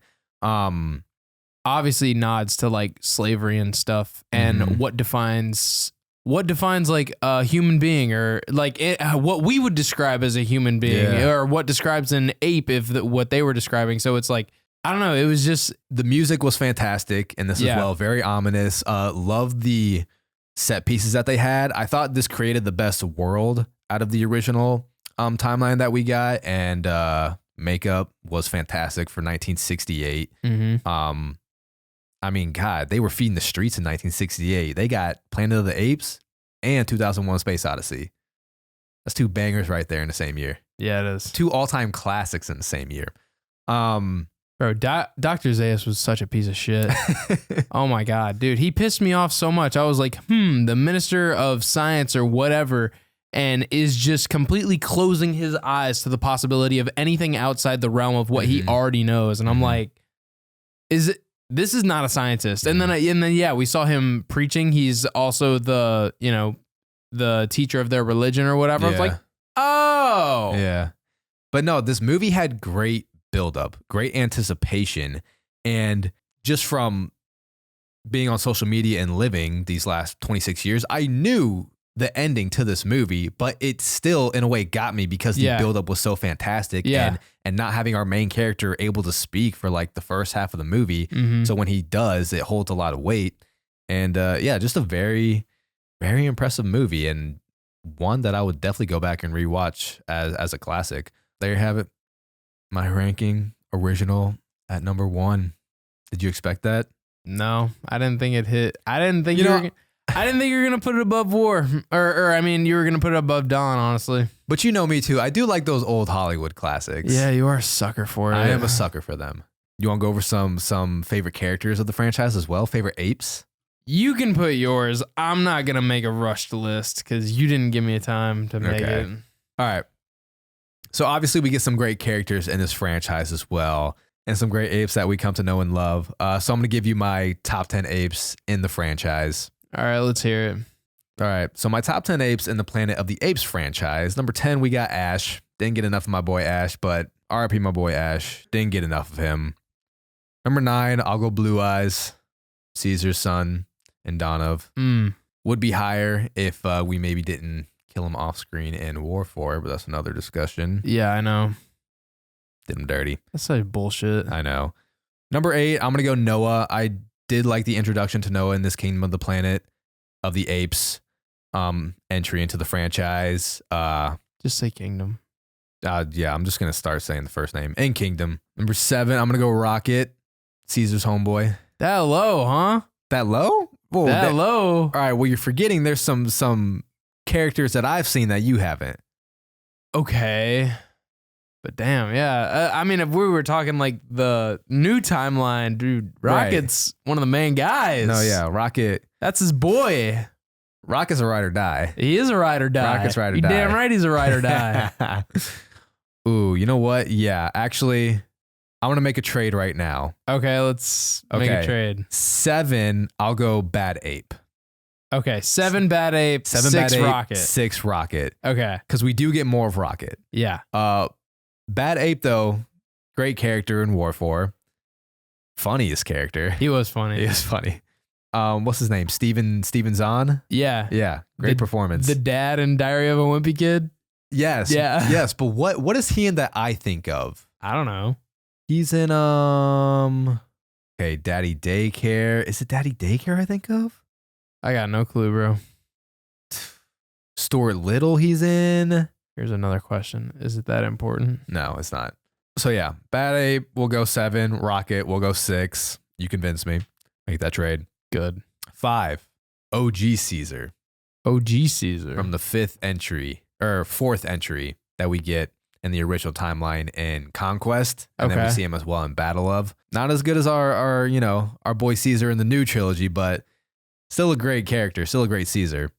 Obviously nods to like slavery and stuff, and what defines like a human being, or like what we would describe as a human being, or what describes an ape what they were describing. So it's like, I don't know. It was just, the music was fantastic in this as well. Very ominous. Loved the set pieces that they had. I thought this created the best world out of the original timeline that we got, and makeup was fantastic for 1968. I mean, God, they were feeding the streets in 1968. They got Planet of the Apes and 2001: Space Odyssey. That's two bangers right there in the same year. Yeah, it is. Two all-time classics in the same year. Bro, Dr. Zaius was such a piece of shit. Oh my God, dude. He pissed me off so much. I was like, the Minister of Science or whatever, and is just completely closing his eyes to the possibility of anything outside the realm of what he already knows. And I'm like, this is not a scientist. And then we saw him preaching. He's also the teacher of their religion or whatever. I was like, oh. Yeah. But no, this movie had great buildup, great anticipation. And just from being on social media and living these last 26 years, I knew the ending to this movie, but it still in a way got me because the buildup was so fantastic. And not having our main character able to speak for like the first half of the movie. So when he does, it holds a lot of weight. And just a very, very impressive movie, and one that I would definitely go back and rewatch as a classic. There you have it. My ranking, original at number 1. Did you expect that? No, I didn't think it hit. I didn't think you were gonna put it above War, or I mean, you were gonna put it above Dawn, honestly. But you know me too. I do like those old Hollywood classics. Yeah, you are a sucker for it. I am a sucker for them. You want to go over some favorite characters of the franchise as well? Favorite apes? You can put yours. I'm not gonna make a rushed list because you didn't give me a time to make it. All right. So obviously we get some great characters in this franchise as well, and some great apes that we come to know and love. So I'm gonna give you my top 10 apes in the franchise. All right, let's hear it. All right, so my top 10 apes in the Planet of the Apes franchise. Number 10, we got Ash. Didn't get enough of my boy Ash, but RIP my boy Ash. Didn't get enough of him. Number 9, I'll go Blue Eyes, Caesar's son, and Dawn of. Would be higher if we maybe didn't kill him off screen in War 4, but that's another discussion. Yeah, I know. Did him dirty. That's such bullshit. I know. Number 8, I'm going to go Noah. I did like the introduction to Noah in this Kingdom of the Planet of the Apes entry into the franchise. Just say Kingdom. Yeah, I'm just going to start saying the first name. In Kingdom. Number 7, I'm going to go Rocket, Caesar's homeboy. That low, huh? That low? Whoa, that low. All right, well, you're forgetting there's some characters that I've seen that you haven't. Okay. But damn, yeah. I mean, if we were talking like the new timeline, dude, Rocket's one of the main guys. No, yeah, Rocket. That's his boy. Rocket's a ride or die. He is a ride or die. Rocket's ride or die. You're damn right he's a ride or die. Ooh, you know what? Yeah, actually, I want to make a trade right now. Okay, let's make a trade. 7, I'll go Bad Ape. Okay, 7 Bad Ape, 7 6 Bad Ape, Rocket. 6 Rocket. Okay. Because we do get more of Rocket. Yeah. Bad Ape, though, great character in War 4. Funniest character. He was funny. He was funny. What's his name? Steven Zahn? Yeah. Yeah. Great performance. The dad in Diary of a Wimpy Kid? Yes. Yeah. Yes, but what is he in that I think of? I don't know. He's in Daddy Daycare. Is it Daddy Daycare I think of? I got no clue, bro. Stuart Little he's in. Here's another question. Is it that important? No, it's not. So yeah, Bad Ape will go 7, Rocket will go 6. You convinced me. Make that trade. Good. 5, OG Caesar. OG Caesar. From the 4th entry. that we get in the original timeline in Conquest, and then we Okay. see him as well in Battle of. Not as good as our boy Caesar in the new trilogy, but still a great character, still a great Caesar.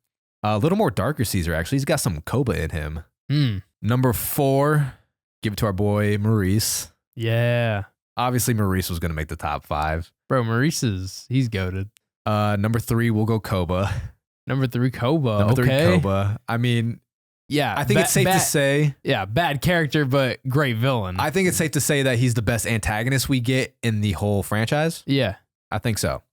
A little more darker Caesar, actually. He's got some Koba in him. Number 4, give it to our boy Maurice. Yeah. Obviously, Maurice was going to make the top 5. Bro, Maurice he's goated. Number 3, we'll go Koba. Number 3, Koba. Number 3, Okay. Koba. I mean, Yeah. I think it's safe to say. Yeah, bad character, but great villain. I think it's safe to say that he's the best antagonist we get in the whole franchise. yeah. I think so.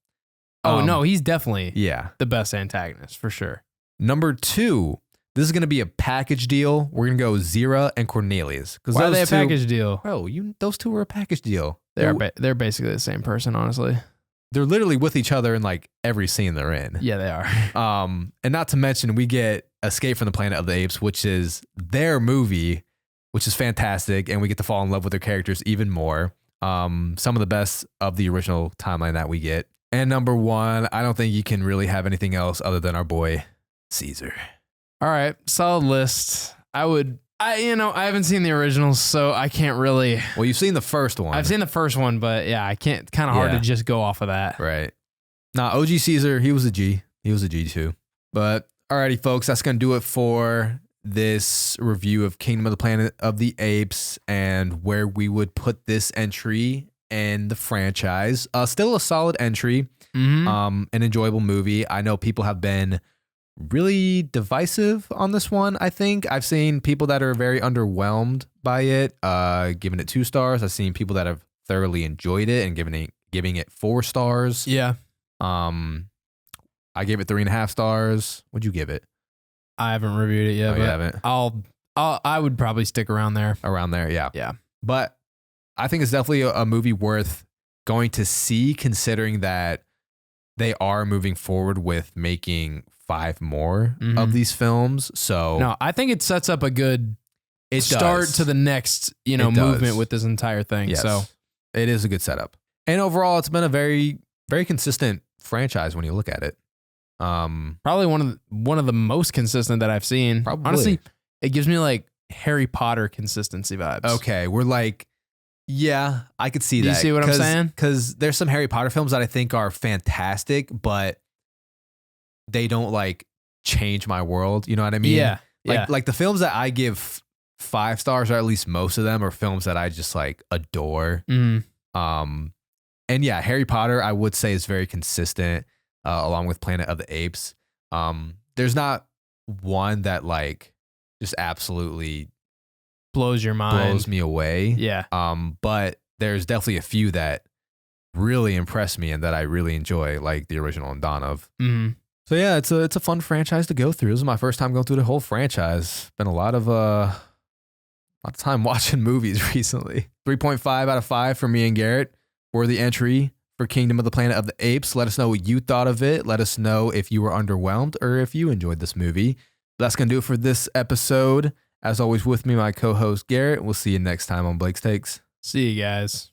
Oh, no, he's definitely Yeah. the best antagonist for sure. Number 2, this is going to be a package deal. We're going to go Zira and Cornelius. Why are they a package deal? Bro, those two were a package deal. They're basically the same person, honestly. They're literally with each other in like every scene they're in. Yeah, they are. And not to mention, we get Escape from the Planet of the Apes, which is their movie, which is fantastic, and we get to fall in love with their characters even more. Some of the best of the original timeline that we get. And number 1, I don't think you can really have anything else other than our boy Caesar. All right, solid list. I haven't seen the originals, so I can't really. Well, you've seen the first one. I've seen the first one, but yeah, I can't. Kind of hard to just go off of that. Right. Nah, OG Caesar, he was a G. He was a G too. But alrighty, folks, that's gonna do it for this review of Kingdom of the Planet of the Apes and where we would put this entry in the franchise. Still a solid entry. Mm-hmm. An enjoyable movie. I know people have been really divisive on this one. I think I've seen people that are very underwhelmed by it, giving it 2 stars. I've seen people that have thoroughly enjoyed it and giving it 4 stars. Yeah, I gave it 3.5 stars. What'd you give it? I haven't reviewed it yet. Oh, but you haven't? I would probably stick around there. Around there, yeah. Yeah. But I think it's definitely a movie worth going to see, considering that they are moving forward with making 5 more of these films. So No, I think it sets up a good it start does. to the next, It does. movement with this entire thing. Yes. So it is a good setup. And overall, it's been a very, very consistent franchise when you look at it. probably one of the most consistent that I've seen. Probably. Honestly, it gives me like Harry Potter consistency vibes. Okay, we're like, yeah, I could see Do that. you see what I'm saying? Because there's some Harry Potter films that I think are fantastic, but they don't like change my world. You know what I mean? Yeah. Like the films that I give 5 stars, or at least most of them, are films that I just like adore. Mhm. And yeah, Harry Potter, I would say, is very consistent, along with Planet of the Apes. There's not one that like just absolutely Blows your mind. blows me away. Yeah. But there's definitely a few that really impress me and that I really enjoy, like the original and Dawn of. Mm-hmm. So yeah, it's a fun franchise to go through. This is my first time going through the whole franchise. Been a lot of time watching movies recently. 3.5 out of 5 for me and Garrett for the entry for Kingdom of the Planet of the Apes. Let us know what you thought of it. Let us know if you were underwhelmed or if you enjoyed this movie. That's going to do it for this episode. As always, with me, my co-host Garrett. We'll see you next time on Blake's Takes. See you guys.